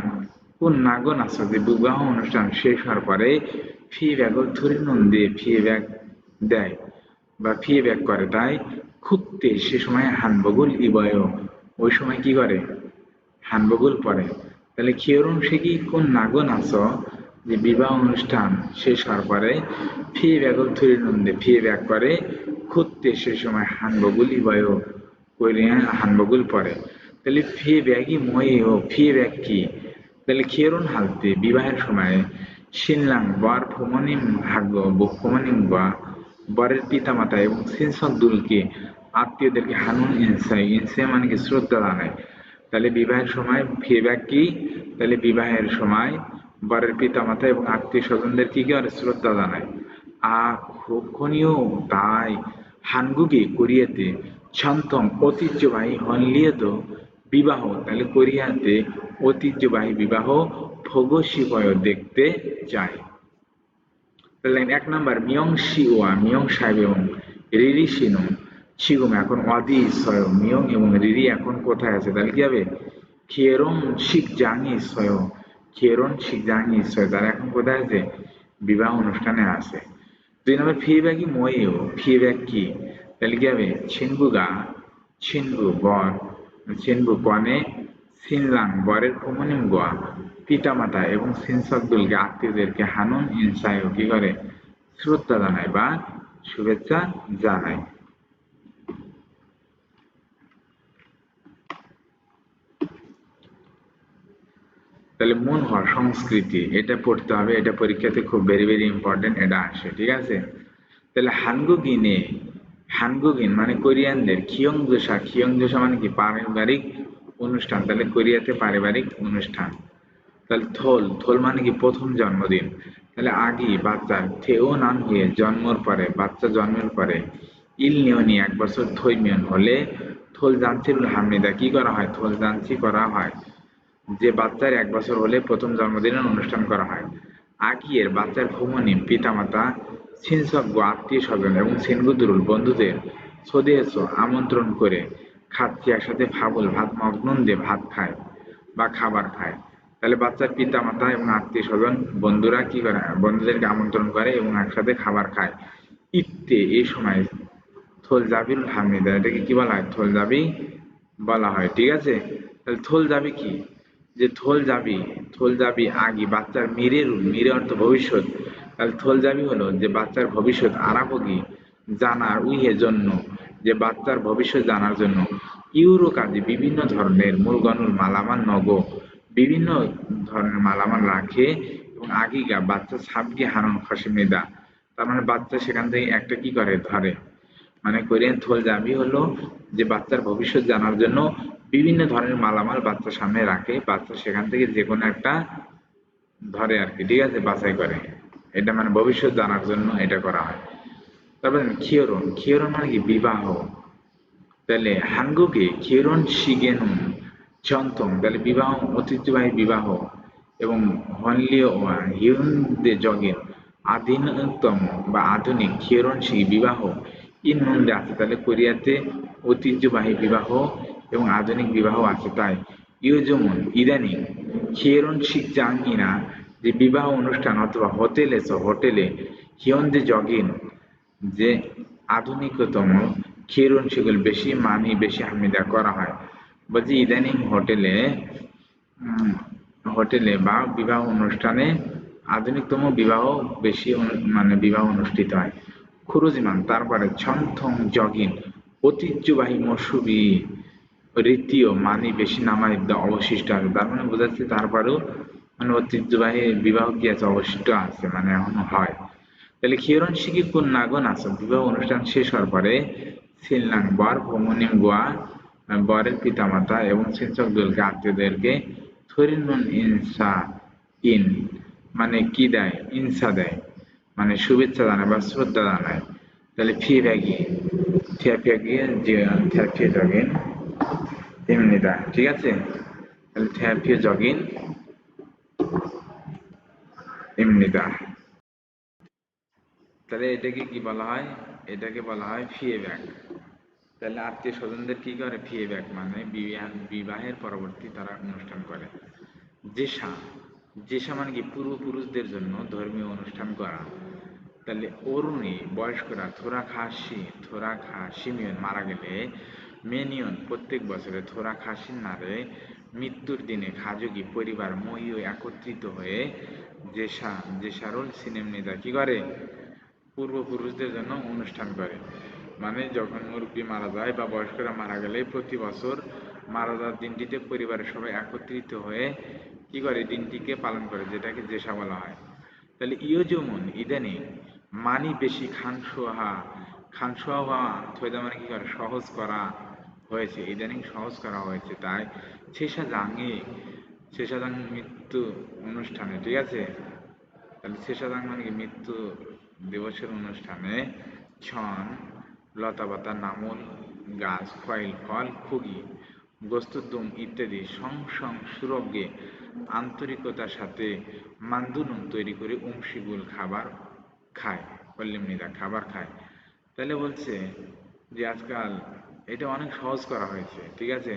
কোন নাগন আছে যে বিবাহ অনুষ্ঠান শেষ হওয়ার পরে ফি ব্যাগল থুরি নুন দিয়ে ফি ব্যাগ দেয় বা ফি ব্যাগ করে, তাই খুঁজতে সে সময় হানবগুল ইবয়, ওই সময় কি করে? হানবগুল পরে। তাহলে কিয়রন শিগি কোন নাগন আছো যে বিবাহ অনুষ্ঠান শেষ হওয়ার পরে ফি ব্যাগল থুরি নুন দিয়ে ফি ব্যাগ করে খুঁজতে সে সময় হানবগুল ইবয় কোরিয়ান হানবগুল পরে। তাহলে ফি ব্যাগই মই ও ফি ব্যাগ কি? তাহলে কিয়রন হালতে বিবাহের সময় শিনলাং বর ফুমনিম ভাগ্য ফুমনিম বা বরের পিতামাতা এবং সিনসদুলকে আত্মীয়দেরকে হানুন ইনসে মানে কি? শ্রদ্ধা জানায়। তাহলে বিবাহের সময় ফি ব্যাগ কি? তাহলে বিবাহের সময় বরের পিতামাতা এবং আত্মীয় স্বজনদের কি করে? শ্রদ্ধা জানায়। আখনীয় তাই হানগুগে কোরিয়াতে ছন্তম ঐতিহ্যবাহী হনলিয়েতো বিবাহ, তাহলে কোরিয়াতে ঐতিহ্যবাহী বিবাহ ফগোশিবয় দেখতে যায়। তাহলে 1 নম্বর মিয়ং সাহেব এবং রিরি সিনুম শিগুম এখন অদি সয়, মিয়ং এবং রিরি এখন কোথায় আছে? তাহলে কি হবে? খিয়েরন শিখজাংই সয়, তারা এখন কোথায় আছে? বিবাহ অনুষ্ঠানে আছে। 2 নম্বর ফি ব্যাগই মইও ফি ব্যাগ কি? তাহলে কি হবে? ছিনবু বর ছিনবু কনে সিনলাং বরের ফুমনিম গোয়া পিতামাতা এবং সিনসদুলকে আত্মীয়দেরকে হানুন ইনসায় কি করে? শ্রদ্ধা জানায় বা শুভেচ্ছা জানাই। তাহলে মূল হওয়া সংস্কৃতি, এটা পড়তে হবে, এটা পরীক্ষাতে খুব ভেরি ভেরি ইম্পর্টেন্ট, এটা আসে, ঠিক আছে। তাহলে হানগুগিন মানে কোরিয়ানদের খিয়ংজোসা মানে কি পারিবারিক অনুষ্ঠান, তাহলে কোরিয়াতে পারিবারিক অনুষ্ঠান। তাহলে থোল থোল মানে কি প্রথম জন্মদিন, তাহলে আগি বাচ্চার থেও নান হয়ে জন্মর পরে, বাচ্চা জন্মের পরে ইল নিয়নি 1 বছর থৈমিয়ন হলে থোল জানচির হামনিদা কি করা হয়, থোল জানচি করা হয়, যে বাচ্চার 1 বছর হলে প্রথম জন্মদিনের অনুষ্ঠান করা হয়। আগিয়ের বাচ্চার ভ্রমণী পিতামাতা সিনসজ্ঞ আত্মীয় স্বজন এবং সেনগুদুরুল বন্ধুদের স্বদেশ আমন্ত্রণ করে খাচ্ছি একসাথে ফাবুল ভাত মগ্নন দিয়ে ভাত খায় বা খাবার খায়। তাহলে বাচ্চার পিতা মাতা এবং আত্মীয় স্বজন বন্ধুরা কি করে, বন্ধুদেরকে আমন্ত্রণ করে এবং একসাথে খাবার খায়। ইত্তে এই সময় থোলজাবির হামিদা, এটাকে কি বলা হয়, থোলজাবি বলা হয়, ঠিক আছে। তাহলে থোলজাবি কি, যে থোলজাবি আগি বাচ্চার মিরে অর্থ ভবিষ্যৎ, তাহলে থোলজাবি হলো যে বাচ্চার ভবিষ্যৎ আরাপগি জানার উইহে জন্য, যে বাচ্চার ভবিষ্যৎ জানার জন্য ইউরো কাজে বিভিন্ন ধরনের মূলগণুর মালামাল বিভিন্ন ধরনের মালামাল রাখে এবং আগিগা বাচ্চা সাবগি হারন খসিমিদা, তার মানে বাচ্চা সেখান থেকে একটা কি করে ধরে, মানে কোরিয়ান থোলজাবি হলো যে বাচ্চার ভবিষ্যৎ জানার জন্য বিভিন্ন ধরনের মালামাল বাচ্চার সামনে রাখে, বাচ্চা সেখান থেকে যে কোনো একটা ধরে আর কি, ঠিক আছে, বাছাই করে, এটা মানে ভবিষ্যৎ জানার জন্য এটা করা হয়। তারপরে খিয়রন মানে কি বিবাহ, তাহলে হানগুকে খিয়রন শিগেনুন চন্তং, তাহলে বিবাহ ঐতিহ্যবাহী বিবাহ এবং হনলিও হিউন্দে জগেন আধুনিকতম বা আধুনিক খিয়রন শিগি বিবাহ ইনমুন্দে আছে, তাহলে কোরিয়াতে ঐতিহ্যবাহী বিবাহ এবং আধুনিক বিবাহ আছে। তাই যেমন ইদানিং খিয়রন শিগজাং ইনা, যে বিবাহ অনুষ্ঠান অথবা হোটেলে হিয়ন্দে জগিন যে আধুনিকতম ক্ষীরন সেগুলো বেশি হামিদা করা হয়। বলছি ইদানিং হোটেলে বা বিবাহ অনুষ্ঠানে আধুনিকতম বিবাহ মানে বিবাহ অনুষ্ঠিত হয়। খুরুজিমান তারপরে ছংথং জগিন ঐতিহ্যবাহী মৌসুমী রীতিও মানে বেশি নামায় অবশিষ্ট আছে, তার মানে বোঝাচ্ছে তারপরেও মানে ঐতিহ্যবাহী বিবাহ কি আছে, অবশিষ্ট আছে, মানে এখনো হয়। তাহলে খিয়রনশিকি কন্যাগণ আছে, বিবাহ অনুষ্ঠান শেষ হওয়ার পরে সিনলাং বর ভ্রমণিম গোয়া বরের পিতামাতা এবং সিনচকদলকে আত্মীয়দেরকে থরিনুন ইনসা ইন মানে কি দেয়, ইনসা দেয়, মানে শুভেচ্ছা জানায় বা শ্রদ্ধা জানায়। তাহলে ফি ব্যাগি থিয়াপিয়াগিয়ে যে থ্যাপিয়ে জগিন এমনিদা, ঠিক আছে। তাহলে থ্যাপিয়ে জগিন এমনিদা, তাহলে এটাকে কি বলা হয়, এটাকে বলা হয় ফিয়ে ব্যাগ। তাহলে আত্মীয় স্বজনদের কি করে, ফিয়ে ব্যাগ মানে বিবাহের পরবর্তী তারা অনুষ্ঠান করে। জেসা জেসা মানে কি পূর্বপুরুষদের জন্য ধর্মীয় অনুষ্ঠান করা। তাহলে অরুণী বয়স্করা থোরা খা সিমিয়ন মারা গেলে মেনিয়ন প্রত্যেক বছরে থোরা খাসিন নারে মৃত্যুর দিনে খাজুগি পরিবার মহিও একত্রিত হয়ে জেসারোল সিনেমনিদা কি করে, পূর্বপুরুষদের জন্য অনুষ্ঠান করে। মানে যখন মুরব্বী মারা যায় বা বয়স্করা মারা গেলে প্রতি বছর মারা যাওয়ার দিনটিতে পরিবারের সবাই একত্রিত হয়ে কি করে, দিনটিকে পালন করে, যেটাকে জেসা বলা হয়। তাহলে যেমন ইদানিং মানি বেশি খানসোহা হওয়া থৈদা মানে কি করে, সহজ করা হয়েছে, ইদানিং সহজ করা হয়েছে। তাই শেষাজাং মৃত্যু অনুষ্ঠানে, ঠিক আছে। তাহলে শেষাজাং মানে কি মৃত্যু দিবসের অনুষ্ঠানে ছন লতাপাতা নামল গাছ খয়েল ফল খুগি গোস্তুদ্দুম ইত্যাদি সুরভ্যে আন্তরিকতার সাথে মান্দুনুন তৈরি করে উমশিগুল খায়, পল্লিমনিদা খাবার খায়। তাহলে বলছে যে আজকাল এটা অনেক সহজ করা হয়েছে, ঠিক আছে।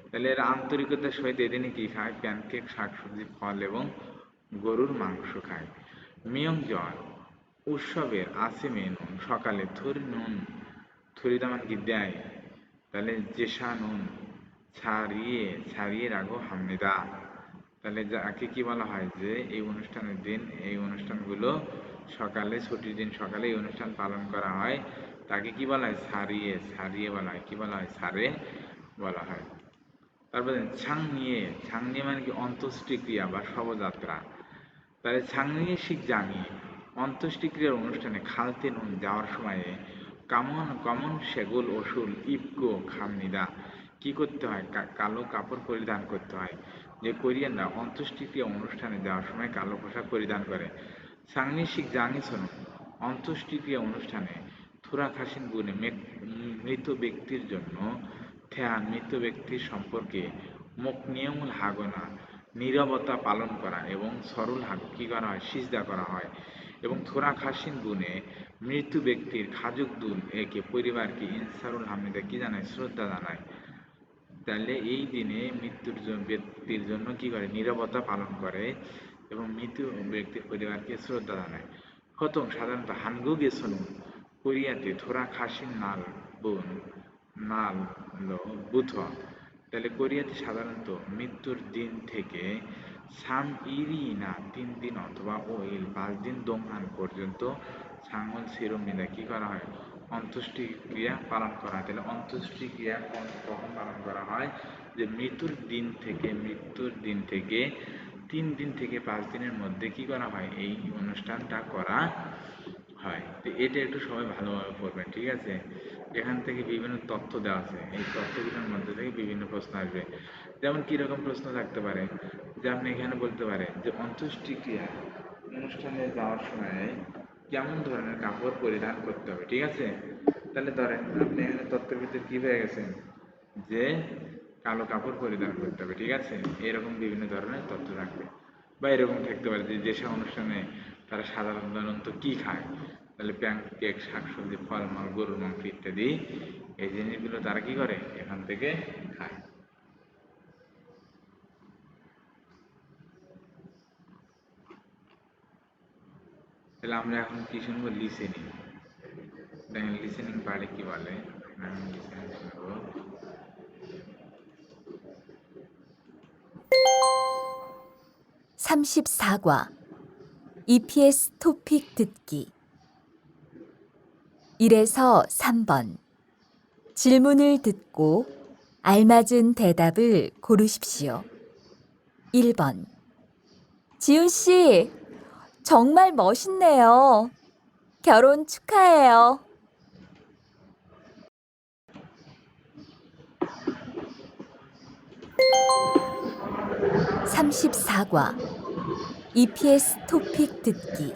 তাহলে এরা আন্তরিকতার সহিত এদিনে কি খায়, প্যানকেক শাকসবজি ফল এবং গরুর মাংস খায়। মিয়ংজন উৎসবের আসিমে নুন সকালে থুরিদা মানে কি দেয়, তাহলে জেসা নুন ছাড়িয়ে রাখো হামনিদা, তাহলে যাকে কি বলা হয়, যে এই অনুষ্ঠানের দিন এই অনুষ্ঠানগুলো সকালে, ছুটির দিন সকালে এই অনুষ্ঠান পালন করা হয়, তাকে কি বলা হয়? সারিয়ে, সারিয়ে বলা হয়। কি বলা হয়? সারে বলা হয়। তারপরে ছাংনিয়ে, ছাংনিয়ে মানে কি? অন্ত্যেষ্টিক্রিয়া বা শবযাত্রা। তাহলে ছাংনিয়ে শিখ জানিয়ে অন্ত্যেষ্টিক্রিয়ার অনুষ্ঠানে খালতে নুন যাওয়ার সময়ে কামন কমন সেগুল অসুল ইপকো খামনিদা কি করতে হয়? কালো কাপড় পরিধান করতে হয়। যে কোরিয়ানরা অন্ত্যেষ্টিক্রিয়া অনুষ্ঠানে যাওয়ার সময় কালো পোশাক পরিধান করে। সাংনি শিখ জানিয়েছেন অন্ত্যেষ্টিক্রিয়া অনুষ্ঠানে থুরা খাসিন গুণে মৃত ব্যক্তির জন্য ধ্যান, মৃত ব্যক্তির সম্পর্কে মুখ নিয়মুল হাগনা নীরবতা পালন করা এবং সরল হাগ কি করা হয়? সিজদা করা হয় এবং থোরা খাসিন গুণে মৃত্যু ব্যক্তির খাজুক দুল একে পরিবারকে ইনসারুল হামিদা কি জানায়? শ্রদ্ধা জানায়। তাহলে এই দিনে ব্যক্তির জন্য কি করে? নীরবতা পালন করে এবং মৃত ব্যক্তির পরিবারকে শ্রদ্ধা জানায়। প্রথম সাধারণত হানগুগে সোনু কোরিয়াতে থোরা খাসিন নাল বোন নাল বুথ। তাহলে কোরিয়াতে সাধারণত মৃত্যুর দিন থেকে সাম ইরি না 3 দিন অথবা ওইল 5 দিন দোংহান পর্যন্ত সাংহল সিরোমিদা কি করা হয়? অন্ত্যেষ্টিক্রিয়া পালন করা হয়। তাহলে অন্ত্যেষ্টিক্রিয়া কখন পালন করা হয়? যে মৃত্যুর দিন থেকে 3 দিন থেকে 5 দিনের মধ্যে কি করা হয়? এই অনুষ্ঠানটা করা হয়। তো এটা একটু সবাই ভালোভাবে পড়বেন, ঠিক আছে? এখান থেকে বিভিন্ন তথ্য দেওয়া আছে, এই তথ্যগুলোর মধ্যে থেকে বিভিন্ন প্রশ্ন আসবে। যেমন কিরকম প্রশ্ন থাকতে পারে, যে আপনি এখানে বলতে পারেন যে অন্ত্যেষ্টিক্রিয়া অনুষ্ঠানে যাওয়ার সময় কেমন ধরনের কাপড় পরিধান করতে হবে, ঠিক আছে? তাহলে ধরেন আপনি এখানে তথ্যের ভিতরে কি পেয়ে গেছেন? যে কালো কাপড় পরিধান করতে হবে, ঠিক আছে? এরকম বিভিন্ন ধরনের তথ্য থাকবে। বা এরকম থাকতে পারে যে যেসব অনুষ্ঠানে তারা সাধারণত কি খায়, তাহলে প্যানকেক, শাকসবজি, ফলমূল, গরুর মাংস ইত্যাদি এই জিনিসগুলো তারা কি করে? এখান থেকে খায়। তাহলে আমরা এখন কি শুনবো? লিসেনিং। দেখেন লিসেনিং পার্টে কি বলে। লিসেনিং শুনবো। 34과 EPS 토픽 듣기 1에서 3번 질문을 듣고 알맞은 대답을 고르십시오. 1번 지훈 씨, 정말 멋있네요. 결혼 축하해요. 34과 EPS 토픽 듣기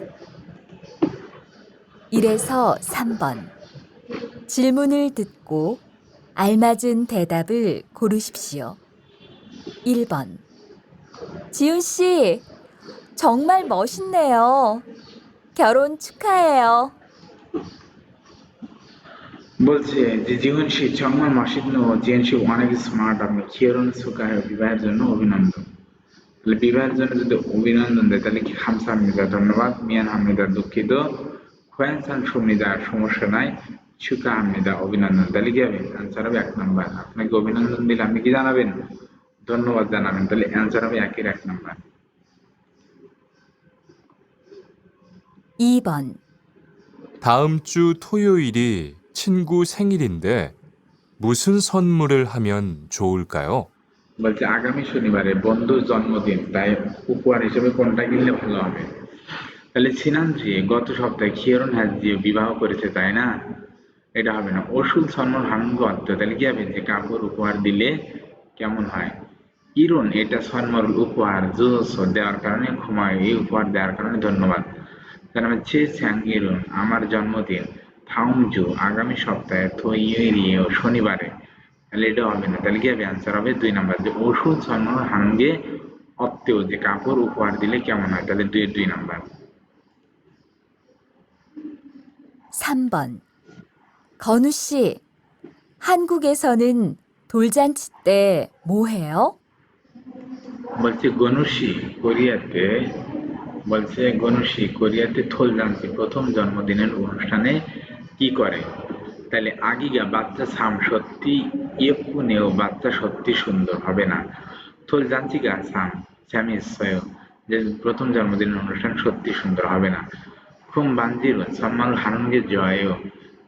1에서 3번 질문을 듣고 알맞은 대답을 고르십시오. 1번 지훈 씨, 정말 멋있네요. 결혼 축하해요. বলছে যে জীবনশী 정말 멋있네요. জীবনশী অনেক স্মার্ট, আপনি কিরণ সুকায় বিবাহের জন্য অভিনন্দন। তাহলে বিবাহের জন্য যদি অভিনন্দন দেয় তাহলে কি? খামসাহামিদা ধন্যবাদ, মিয়ান হামিদা দুঃখিত, খোয়ানসান সুমিদা সমস্যা নাই, সুকা হামিদা অভিনন্দন। তাহলে কি হবে? অ্যান্সার হবে 1 নম্বর। আপনাকে অভিনন্দন দিলে আপনি কি জানাবেন? ধন্যবাদ জানাবেন। তাহলে অ্যান্সার হবে 1-1 নম্বর। 2번 다음 주 토요일이 친구 생일인데 무슨 선물을 하면 좋을까요? বলছে আগামী শনিবারে বন্ধুর জন্মদিন, তাই উপহার হিসেবে কোনটা কিনলে ভালো হবে? তাহলে সিনানজি গত সপ্তাহে খিয়রন হাজিও বিবাহ করেছে, তাই না? এটা হবে না। অসুল সন্মান হাঙ্গ অর্থ, তাহলে কি হবে? যে কাপড় উপহার দিলে কেমন হয়? ইরন এটা সন্মর উপহার জোস দেওয়ার কারণে ঘুমায়, এই উপহার দেওয়ার কারণে ধন্যবাদ। তার মানে চে স্যাং ইরন আমার জন্মদিন, থাউমজু আগামী সপ্তাহে, থইয়েরিও শনিবারে, তাহলে এটা হবে না। তাহলে কি হবে? অ্যান্সার হবে 2 নম্বর, যে ওষুধ সন্মর হাঙ্গে অত্তেও যে কাপড় উপহার দিলে কেমন হয়, তাহলে 2-2 নম্বর। 3번 건우 씨, 한국에서는 돌잔치 때 뭐 해요? বলছে গনুশি কোরিয়াতে, বলছে গনুশি কোরিয়াতে থোলজাংসি প্রথম জন্মদিনের অনুষ্ঠানে কি করে? তাহলে আগিগা বাচ্চা সাম সত্যি, ইয়েপুনেও বাচ্চা সত্যি সুন্দর হবে না। থোলজাংসিগা সাম স্যামিসয় যে প্রথম জন্মদিনের অনুষ্ঠান সত্যি সুন্দর হবে না। খুব বাঞ্জির সম্মান হারানকে জয়ও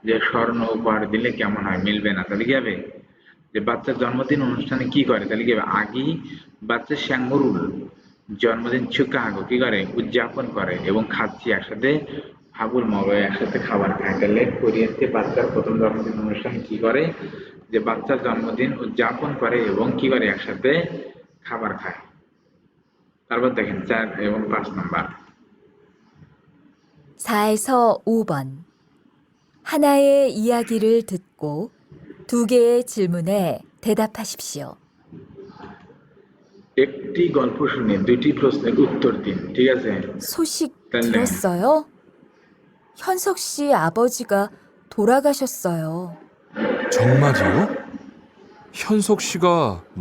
যে স্বর্ণ উপহার দিলে কেমন হয় মিলবে না তাহলে কি হবে যে বাচ্চার জন্মদিন অনুষ্ঠানে কি করে তাহলে কি হবে আগেই বাচ্চার শ্যাঙ্গরুল জন্মদিন চুকাহাগো কি করে উদযাপন করে এবং খাচ্ছি একসাথে হাবুল মবে একসাথে খাবার খায় তাহলে কোরিয়াতে বাচ্চার প্রথম জন্মদিন অনুষ্ঠানে কি করে যে বাচ্চার জন্মদিন উদযাপন করে এবং কি করে একসাথে খাবার খায় তারপর দেখেন 4 এবং 5 নাম্বার 4에서 5번. 하나의 이야기를 듣고 두 개의 질문에 대답하십시오. একটি গল্প শুনে দুটি প্রশ্নের উত্তর দিন ঠিক আছে 소식 딸래. 들었어요? 현석 씨 아버지가 돌아가셨어요. 정말이요? 현석 씨가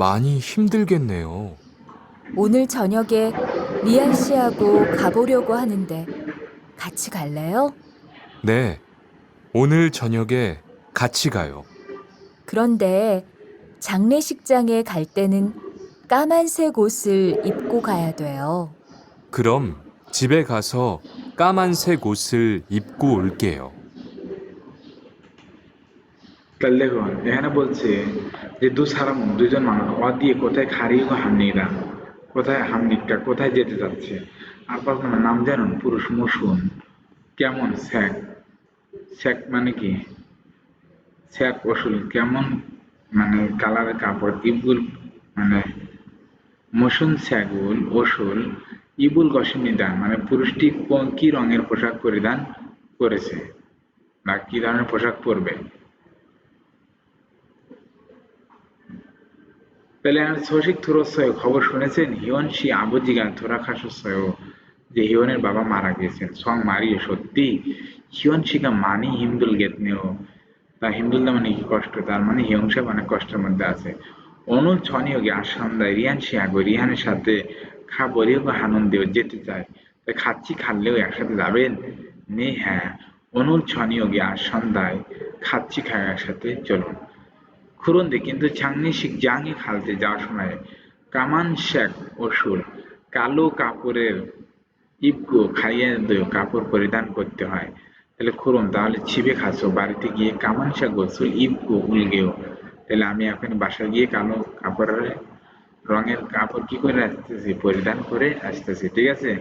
많이 힘들겠네요. 오늘 저녁에 리안 씨하고 가보려고 하는데 같이 갈래요? 네, 오늘 저녁에 같이 가요. 그런데 장례식장에 갈 때는 까만색 옷을 입고 가야 돼요. 그럼 집에 가서 까만색 옷을 입고 올게요. তাহলে দেখুন এখানে বলছে যে দুজন মানুষ দিয়ে কোথায় খারিয়ে হামনিরা কোথায় হামনিকটা কোথায় যেতে যাচ্ছে আর প্রথম নাম জানুন পুরুষ মসুন কেমন স্যাক স্যাক মানে কি স্যাক ওসুল কেমন মানে কালারের কাপড় ইবুল মানে মসুন স্যাগুল ওসুল ইবুল গসিনিদান মানে পুরুষটি কি রঙের পোশাক পরিধান করেছে বা কি ধরনের পোশাক পরবে তাহলে 소식 들었어요 খবর শুনেছেন হিয়নশি আবজি가 돌아가셨어요 যে হিয়নের বাবা মারা গিয়েছেন সং মারিও সত্যি হিয়নশি가 많이 힘들겠네요 তা 힘들다 মানে কি কষ্ট তার মানে হিয়ংসা মানে কষ্টের মধ্যে আছে 오늘 저녁에 আজ সন্ধ্যায় রিয়ান শিয়াগো রিহানের সাথে খাবরিও হানন্দেও যেতে চায় তাই খাচ্ছি খাল্লেও একসাথে যাবেন নে হ্যাঁ 오늘 저녁에 আজ সন্ধ্যায় খাচ্ছি খায় একসাথে চলুন 그런데 কিন্তু 장례식장에 খালতে যাওয়ার সময় কামান শেখ অসুর কালো কাপড়ের ইবগো খাইয়ে দেয় কাপড় পরিধান করতে হয় তাহলে খুরুন তাহলে ছিবে খাসো বাড়িতে গিয়ে কামান শেখ অসুর ইবগো উলগেও তাহলে আমি এখন বাসায় গিয়ে কালো কাপড়ের রঙের কাপড় কি করে আসতেছি পরিধান করে আসতেছি ঠিক আছে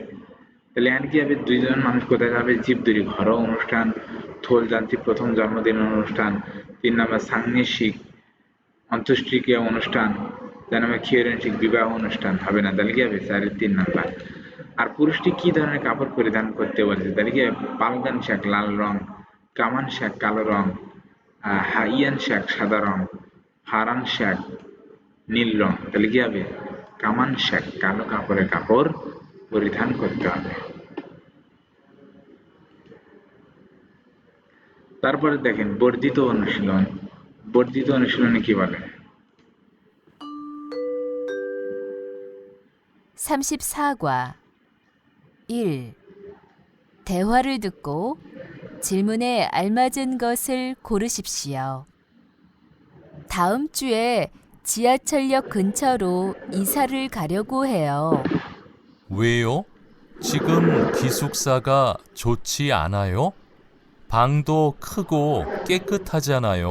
তাহলে এখানে কি হবে দুইজন মানুষ কোথায় যাবে জীবদুরি ঘরোয়া অনুষ্ঠান থোল যান্ত্রিক প্রথম জন্মদিন অনুষ্ঠান 3 নম্বর সাংনিশিক অন্ত্যেষ্টিক্রিয়া অনুষ্ঠান 4 নম্বর খিয়রেন্সিক বিবাহ অনুষ্ঠান হবে না তাহলে কি হবে 3 নাম্বার আর পুরুষটি কি ধরনের কাপড় পরিধান করতে বলেছে তাহলে কি পালগান শাক লাল রং কামান শাক কালো রং হাইয়ান শাক সাদা রং ফারান শাক নীল রং তাহলে কি হবে কামান শাক কালো কাপড়ের কাপড় পরিধান করতে হবে তারপরে দেখেন বর্ধিত অনুশীলনে কি বলে 34과 1. 대화를 듣고 질문에 알맞은 것을 고르십시오. 다음 주에 지하철역 근처로 이사를 가려고 해요. 왜요? 지금 기숙사가 좋지 않아요? 방도 크고 깨끗하잖아요.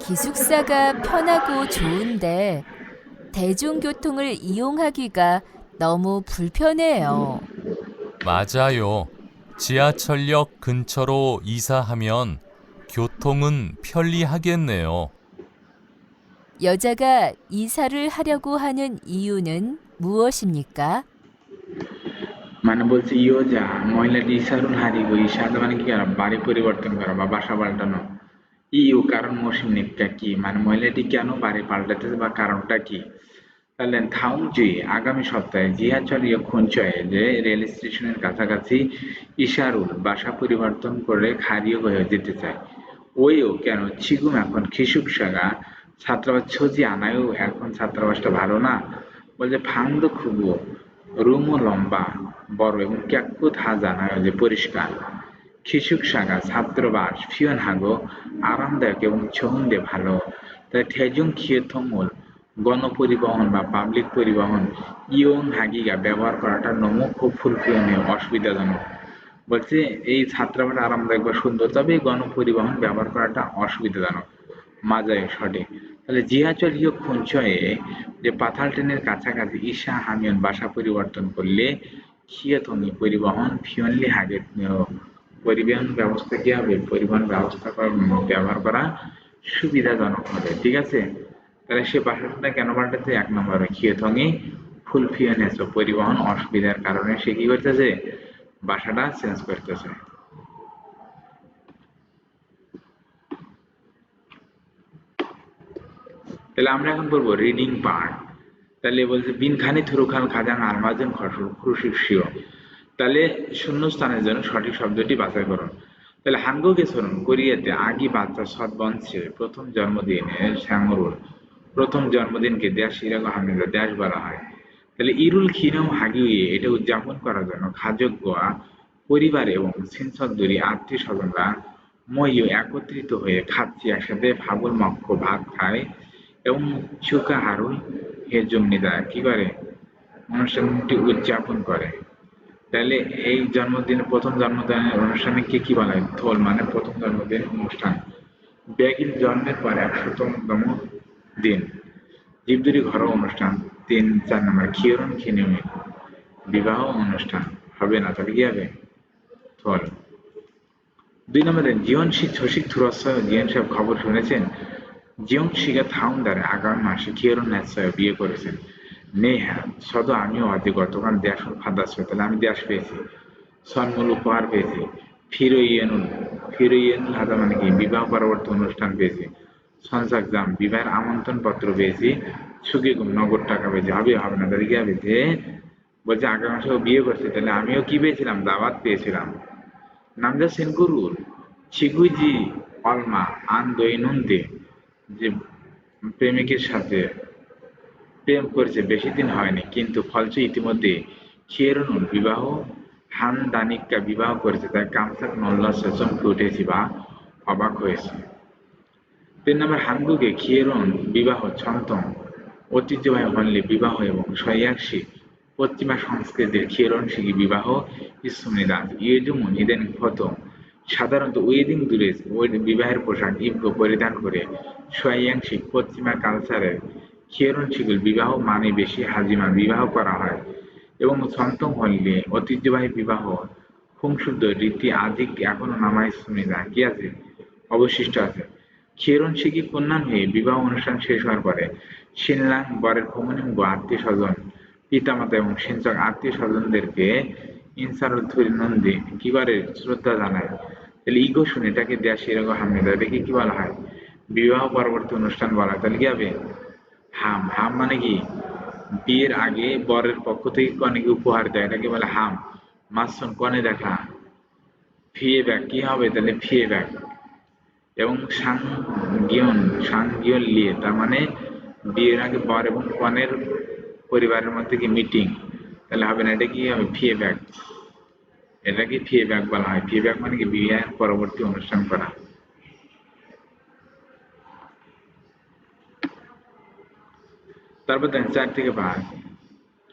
기숙사가 편하고 좋은데 대중교통을 이용하기가 너무 불편해요. 맞아요. 지하철역 근처로 이사하면 교통은 편리하겠네요. 여자가 이사를 하려고 하는 이유는 무엇입니까? মানে বলছে ইয়োজা মহিলাটি ইশারুল হারিগো ইশাদা মানে কি করা বাড়ি পরিবর্তন করা বা বাসা পাল্টানো ইউ কারণ মৌসুমিকটা কি মানে মহিলাটি কেন বাড়ি পাল্টাতেছে বা কারণটা কি তাহলে থাউজি আগামী সপ্তাহে জিহাচলীয় খুঞ্চয়ে যে রেল স্টেশনের কাছাকাছি ইশারুল বাসা পরিবর্তন করে খারিও হয়ে যেতে চায় ওইও কেন ছিগুম এখন খিসুক সাগা ছাত্রাবাস ছজি আনায়ও এখন ছাত্রাবাসটা ভালো না বলছে ফান্দ খুবও রুমও লম্বা বড় এবং ক্যাকুত হাজানায় যে পরিষ্কার খিসুক সাগা ছাত্রবাস ফিয়ন হাগো আরামদায়ক এবং ছন্দে ভালো তাই ঠেজুং খিয়েথমূল গণপরিবহন বা পাবলিক পরিবহন ইয়ং হাগিগা ব্যবহার করাটা নমুক ও ফুলফিয়নীয় অসুবিধাজনক বলছে এই ছাত্রাবাস আরামদায়ক বা সুন্দর, তবে গণপরিবহন ব্যবহার করাটা অসুবিধাজনক। মাজায় সঠিক। তাহলে জিহাচল হিয় খুঞ্চয়ে যে পাথাল ট্রেনের কাছাকাছি ঈশা হামিয়ন বাসা পরিবর্তন করলে খিয়তমি পরিবহন ফিয়নলি হাগে পরিবহন ব্যবস্থা কি হবে, পরিবহন ব্যবস্থা ব্যবহার করা সুবিধাজনক হবে। ঠিক আছে, তাহলে সে বাসাটা কেন পাল্টাচ্ছে? 1 নম্বরে খিয়থঙি ফুল ফিয়নেস পরিবহন অসুবিধার কারণে সে কি করতেছে, বাসাটা চেঞ্জ করতেছে। তাহলে আমরা এখন বলবো রিডিং পার্ট। তাহলে বলছে বিন খানি থুরুখাল খাজাং আলমাজন খুশিও। তাহলে শূন্যস্থানের জন্য সঠিক শব্দটি বাছাই করুন। তাহলে হানগোকে স্মরণ কোরিয়াতে আগি বাচ্চা সৎ বংশে প্রথম জন্মদিনের শ্যামরুল, প্রথম জন্মদিনকে দেশ ইরাগ হামিদা দেশ বলা হয়। তাহলে ইরুল খিনম হাগিয়ে এটা উদযাপন করার জন্য খাজগোয়া পরিবার এবং সিনসদ্দুরি আত্মীয় স্বজনরা মইও একত্রিত হয়ে খাচ্ছি একসাথে ফাগুল মক্ষ ভাত খায় এবং চুকা হারুল হেজুমনিদা কি করে, অনুষ্ঠানটি উদযাপন করে। তাহলে এই জন্মদিনের প্রথম জন্মদিনের অনুষ্ঠানকে কি বলা হয়? থোল মানে প্রথম জন্মদিন অনুষ্ঠান। ব্যাগিল জন্মের পর 100তম দিন। জীবদুরি ঘরোয়া অনুষ্ঠান। 3-4 নম্বর খিয়রন খিনিমি বিবাহ অনুষ্ঠান হবে না, তাহলে কি হবে? থল। 2 নম্বরে জীবনশিক ছশিক থুরস্বয় জীবন সাহেব খবর শুনেছেন? জীবনশিকা থাউন্ডারে আগামী মাসে খিয়রন ন্যাসায় বিয়ে করেছেন। নেহা সদ আমিও আজ গতকাল দেশ ফাদাস, তাহলে আমি দেশ পেয়েছি। সন্মূল উপহার পেয়েছি। ফিরইয়েনুল হাদা মানে কি, বিবাহ পরবর্তী অনুষ্ঠান পেয়েছি। সনসাকজাম বিবাহের আমন্ত্রণ পত্র পেয়েছি। সুগিগুম নগদ টাকা পেয়েছি। হবে হবে না, তাহলে কি হবে? যে বলছে আগামী মাসে ও বিয়ে করছে, তাহলে আমিও কি পেয়েছিলাম? দাওয়াত পেয়েছিলাম। 남자 সেনকুরুল ছিগুইজি অলমা আন দৈনন্দে যে প্রেমিকের সাথে প্রেম করেছে বেশি দিন হয়নি, কিন্তু ফলছে ইতিমধ্যে খিয়েরনুল বিবাহ হান দানিককা বিবাহ করেছে, তাই কামসাক নল্লাসে চমকে উঠেছি বা অবাক হয়েছে। 3 নম্বর হাঙ্গুকে খিয়েরন বিবাহ ছন্তম ঐতিহ্যবাহী হনলে বিবাহ এবং সয়াসী পশ্চিমা সংস্কৃতির খিয়েরনশিকি বিবাহ ইসুমিদাস ইয়েজুমুন ইদানিং ফটো সাধারণত ওয়েডিং ড্রেস বিবাহের পোশাক ইবগো পরিধান করে সয়াংশিক পশ্চিমা কালচারের খিয়েরনশিকুল বিবাহ মানে বেশি হাজিমা বিবাহ করা হয় এবং ছন্তম হনলে ঐতিহ্যবাহী বিবাহ খুংশুদ্ধ রীতি আদিক এখনো নামাই সুমিদা কি আছে, অবশিষ্ট আছে। খিয়েরনশিকি কন্যান হয়ে বিবাহ অনুষ্ঠান শেষ হওয়ার পরে শিনলাং বরের কমনিঙ্গ আত্মীয় স্বজন পিতামাতা এবং সিনচক আত্মীয় স্বজনদেরকে ইনসারুথুরি নন্দী কি করে শ্রদ্ধা জানায়। তাহলে ইগো শুনে এটাকে দেয়া শিরগ হামিদা, এটাকে কি বলা হয়? বিবাহ পরবর্তী অনুষ্ঠান বলা হয়। তাহলে কি হবে? হাম। হাম মানে কি, বিয়ের আগে বরের পক্ষ থেকে কনেকে উপহার দেয়, এটাকে বলে হাম। মাসুন কনে দেখা। ফিয়ে ব্যাগ কি হবে? তাহলে ফিয়ে ব্যাগ। এবং সাংগিয়ন লিয়ে তার মানে বিয়ের আগে বর এবং কনের পরিবারের মধ্যে কি মিটিং, তাহলে হবে না, এটা কি হবে? ফিয়ে ব্যাগ। এটাকে ফিয়ে ব্যাগ বলা হয়। ফিয়ে ব্যাগ মানে কি, বিয়ের পরবর্তী অনুষ্ঠান করা। তারপর দেখেন 4-5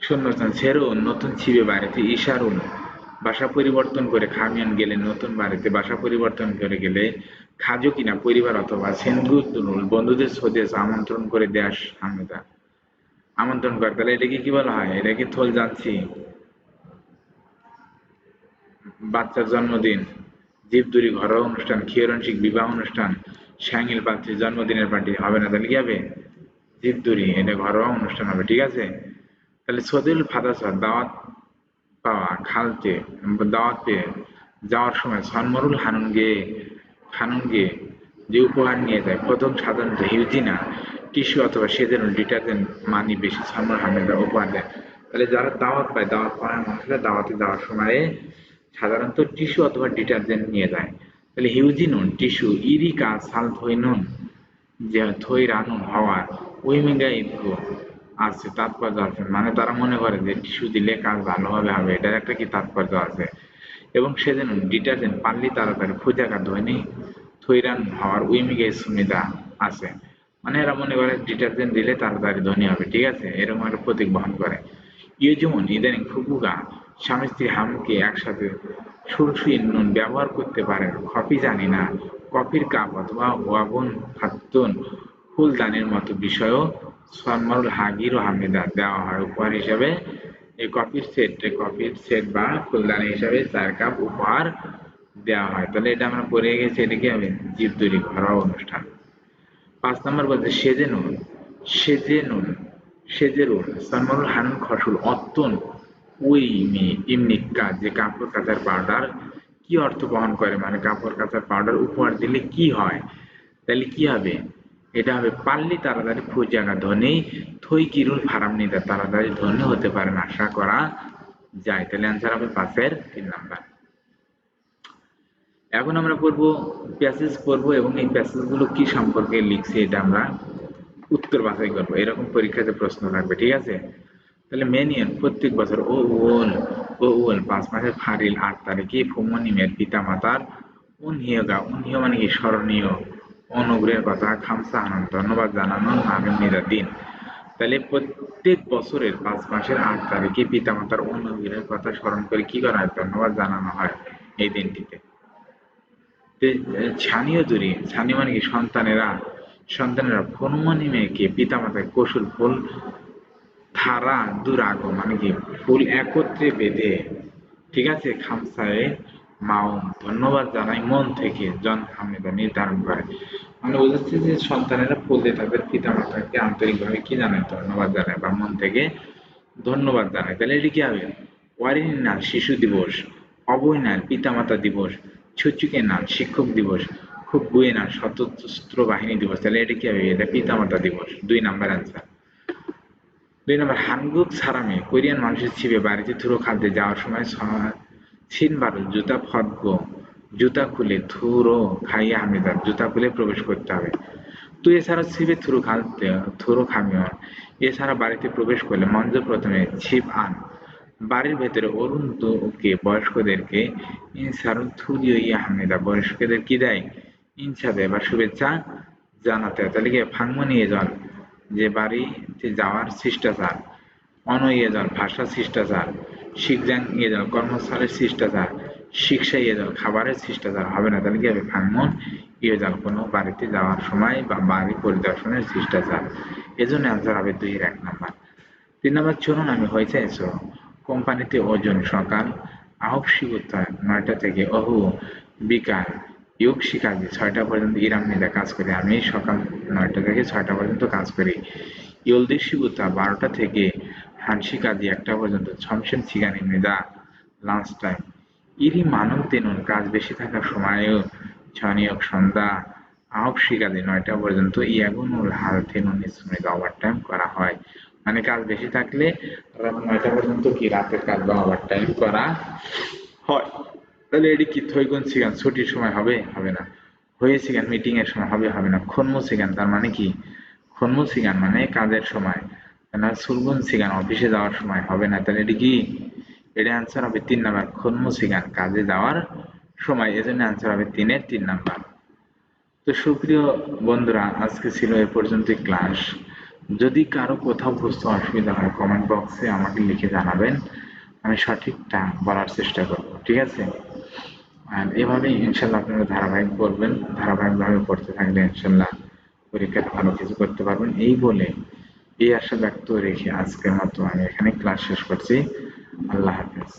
শূন্যস্থান ছেড়ুন নতুন ছিবে বাড়িতে ইশারুন বাসা পরিবর্তন করে খামিয়ান গেলে নতুন বাড়িতে বাসা পরিবর্তন করে গেলে খাজো কিনা পরিবার অথবা সেনগুতুনুল বন্ধুদের স্বদেশ আমন্ত্রণ করে দেশ হামেদা আমন্ত্রণ করে, তাহলে এটাকে কি বলা হয়? এটাকে থল যাচ্ছি বাচ্চার জন্মদিন, জীবদুরি ঘরোয়া অনুষ্ঠান, খিয়রনশিক বিবাহ অনুষ্ঠান, স্যাঙ্গিল পাত্রীর জন্মদিনের পার্টি হবে না, তাহলে কি হবে? জীবদুরি, এটা ঘরোয়া অনুষ্ঠান হবে। ঠিক আছে, তাহলে সদিল ফাদাসার দাওয়াত পাওয়া খালতে দাওয়াত পেয়ে যাওয়ার সময় সনমরুল হানুনগে যে উপহার নিয়ে যায় প্রথম সাধারণত হিউজিনা টিস্যু অথবা সেজন্য ডিটারজেন্ট মানি বেশি সনমর হামেদা উপহার দেয়। তাহলে যারা দাওয়াত পায়, দাওয়াত পাওয়ার মানুষরা দাওয়াতে যাওয়ার সময় সাধারণত টিস্যু অথবা ডিটারজেন্ট নিয়ে যায়। তাহলে হিউজিনুন টিস্যু ইরিকা সালথইনুন যে থইরানুন হওয়ার উইমিঙ্গা ইদগো আছে তাৎপর্য আছে, মানে তারা মনে করে যে টিস্যু দিলে কাজ ভালোভাবে হবে, এটার একটা কি তাৎপর্য আছে। এবং সেজন্য ডিটারজেন্ট পারলেই তাড়াতাড়ি ফুজাকা ধোয়নি থইরান হওয়ার উইমিগে সুমিদা আছে, মানে এরা মনে করে ডিটারজেন্ট দিলে তাড়াতাড়ি ধনী হবে। ঠিক আছে, এরকম একটা প্রতীক বহন করে। ইউজুমন ইদানিং ফুকুগা স্বামী স্ত্রী হামকে একসাথে সুরসুই নুন ব্যবহার করতে পারেন। কফি জানি না। কফির কাপ অথবা ওয়াগন খাদ্যন ফুলদানির মতো বিষয়ও সন্মানুল হাগির ও হামিদা দেওয়া হয় উপহার হিসাবে। এই কফির সেট বা ফুলদানি হিসাবে 4 কাপ উপহার দেওয়া হয়। তাহলে এটা আমরা পড়ে গেছি, এটা কি হবে? জীব তৈরি ঘরোয়া অনুষ্ঠান। 5 নম্বর বলছে সেজেনুন সলমানুল হানুন খসুল অত্যন ওই ইমনিক্কা যে কাপড় কাচার পাউডার কি অর্থ বহন করে, মানে কাপড় কাচার পাউডার উপহার দিলে কি হয়? তাহলে কি হবে? এটা হবে পাল্লি তাড়াতাড়ি ফুজাগা ধনী থই কিরুল ফারাম নিতে তাড়াতাড়ি ধনী হতে পারেন আশা করা যায়। তাহলে অ্যান্সার হবে 5-এর 3 নাম্বার। এখন আমরা প্যাসেজ পড়বো এবং এই প্যাসেজগুলো কি সম্পর্কে লিখছে এটা আমরা উত্তর বাছাই করবো। এরকম পরীক্ষাতে প্রশ্ন থাকবে, ঠিক আছে? তাহলে মেনিয়ন প্রত্যেক বছর ও উল 5 মাসের ফারিল 8 তারিখে ফুমনিমের পিতা মাতার উনহিয় মানে কি স্মরণীয় অনুগ্রহের কথা খামসা আনন্দ ধন্যবাদ জানানো নামের দিন। তাহলে প্রত্যেক বছরের 5 মাসের 8 তারিখে পিতামাতার অনুগ্রহের কথা স্মরণ করে কি করা হয়? ধন্যবাদ জানানো হয় এই দিনটিতে। ছানি মানে কি সন্তানেরা ফনুমনি মেয়েকে পিতামাতায় কৌশল ফুল ধারা দুরাগ মানে কি ফুল একত্রে বেঁধে, ঠিক আছে, খামসায়ে মাউম ধন্যবাদ জানাই মন থেকে জন হামেদা নির্ধারণ করে। মানে বোঝাচ্ছে যে সন্তানেরা ফুল দিয়ে তাদের পিতামাতাকে আন্তরিকভাবে কি জানায়? ধন্যবাদ জানায় বা মন থেকে ধন্যবাদ জানায়। তাহলে এটি কি হবে? ওয়ারিনার শিশু দিবস, অবৈনার পিতামাতা দিবস, ছুচুকে নান শিক্ষক দিবস, খুব বুয়েনার সশস্ত্র বাহিনী দিবস। তাহলে এটা কি হবে? এটা পিতামাতা দিবস। 2 নাম্বার অ্যান্সার। 2 নাম্বার হানগুক সারামে কোরিয়ান মানুষের ছিপে বাড়িতে থুরো খাদ্যে যাওয়ার সময় ছিনবারু জুতা খুলে থুরো খাইয়ে হামিদার জুতা খুলে প্রবেশ করতে হবে। তো এছাড়া ছিপে থুরো খামিয়ন এছাড়া বাড়িতে প্রবেশ করলে মঞ্জ প্রথমে ছিপ আন বাড়ির ভেতরে অরুণকে বয়স্কদেরকে ইনসারুন থুরিও ইয়া হামিদা বয়স্কদের কি দেয়? ইনসা দেয় বা শুভেচ্ছা জানাতে হয়। তাহলে কি ফাংমো নিয়ে যান যে বাড়িতে যাওয়ার শিষ্টাচার, অনইয়েজন ভাষা শিষ্টাচার, শিখজাং ইয়েজন কর্মস্থলের শিষ্টাচার, শিক্ষা ইয়েজন খাবারের শিষ্টাচার হবে না। তাহলে কি হবে? ফাংমন ইয়েজন কোনো বাড়িতে যাওয়ার সময় বা বাড়ি পরিদর্শনের শিষ্টাচার। এজন্য অ্যান্সার হবে 2-এর 1 নাম্বার। 3 নাম্বার চলুন আমি হয়েছে কোম্পানিতে ওজন সকাল আহবশিবুত্তা 9টা থেকে অহু বিকাল ইউকশি কাজে 6টা পর্যন্ত ইরামনিদা কাজ করি। আমি সকাল 9টা থেকে 6টা পর্যন্ত কাজ করি। ইলদিশিবুত্তা 12টা থেকে হানসি কাজে 1টা পর্যন্ত ছমসেন সিগানিমিদা লাঞ্চ টাইম। ইরি মানব তেনুন কাজ বেশি থাকার সময়ও ছনিয়ক সন্ধ্যা আহবশি কাজে 9টা পর্যন্ত ইয়াগুনুল হাল তেনুন স্মৃতি ওভারটাইম করা হয়। মানে কাজ বেশি থাকলে রাত 9টা পর্যন্ত কি রাতের কাজ বা ওভারটাইম করা হয়। তাহলে এটি কি থৈগুন সিগান ছুটির সময় হবে? হবে না। হয়ে সিগান মিটিং এর সময় হবে? হবে না। খন্মু সিগান তার মানে কি? খন্মু সিগান মানে কাজের সময়, না সুলগুন সিগান অফিসে যাওয়ার সময় হবে না। তাহলে এটি কি? এটা অ্যান্সার হবে 3 নাম্বার খন্মু সিগান কাজে যাওয়ার সময়। এজন্য অ্যান্সার হবে 3-এর 3 নাম্বার। তো সুপ্রিয় বন্ধুরা, আজকে ছিল এ পর্যন্তই ক্লাস। যদি কারো কোথাও বুঝতে অসুবিধা হয় কমেন্ট বক্সে আমাকে লিখে জানাবেন, আমি সঠিকটা বলার চেষ্টা করব, ঠিক আছে? আর এভাবেই ইনশাল্লাহ আপনারা ধারাবাহিকভাবে পড়তে থাকলে ইনশাল্লাহ পরীক্ষাতে ভালো কিছু করতে পারবেন। এই বলে এই আশা ব্যক্ত রেখে আজকের মতো আমি এখানে ক্লাস শেষ করছি। আল্লাহ হাফেজ।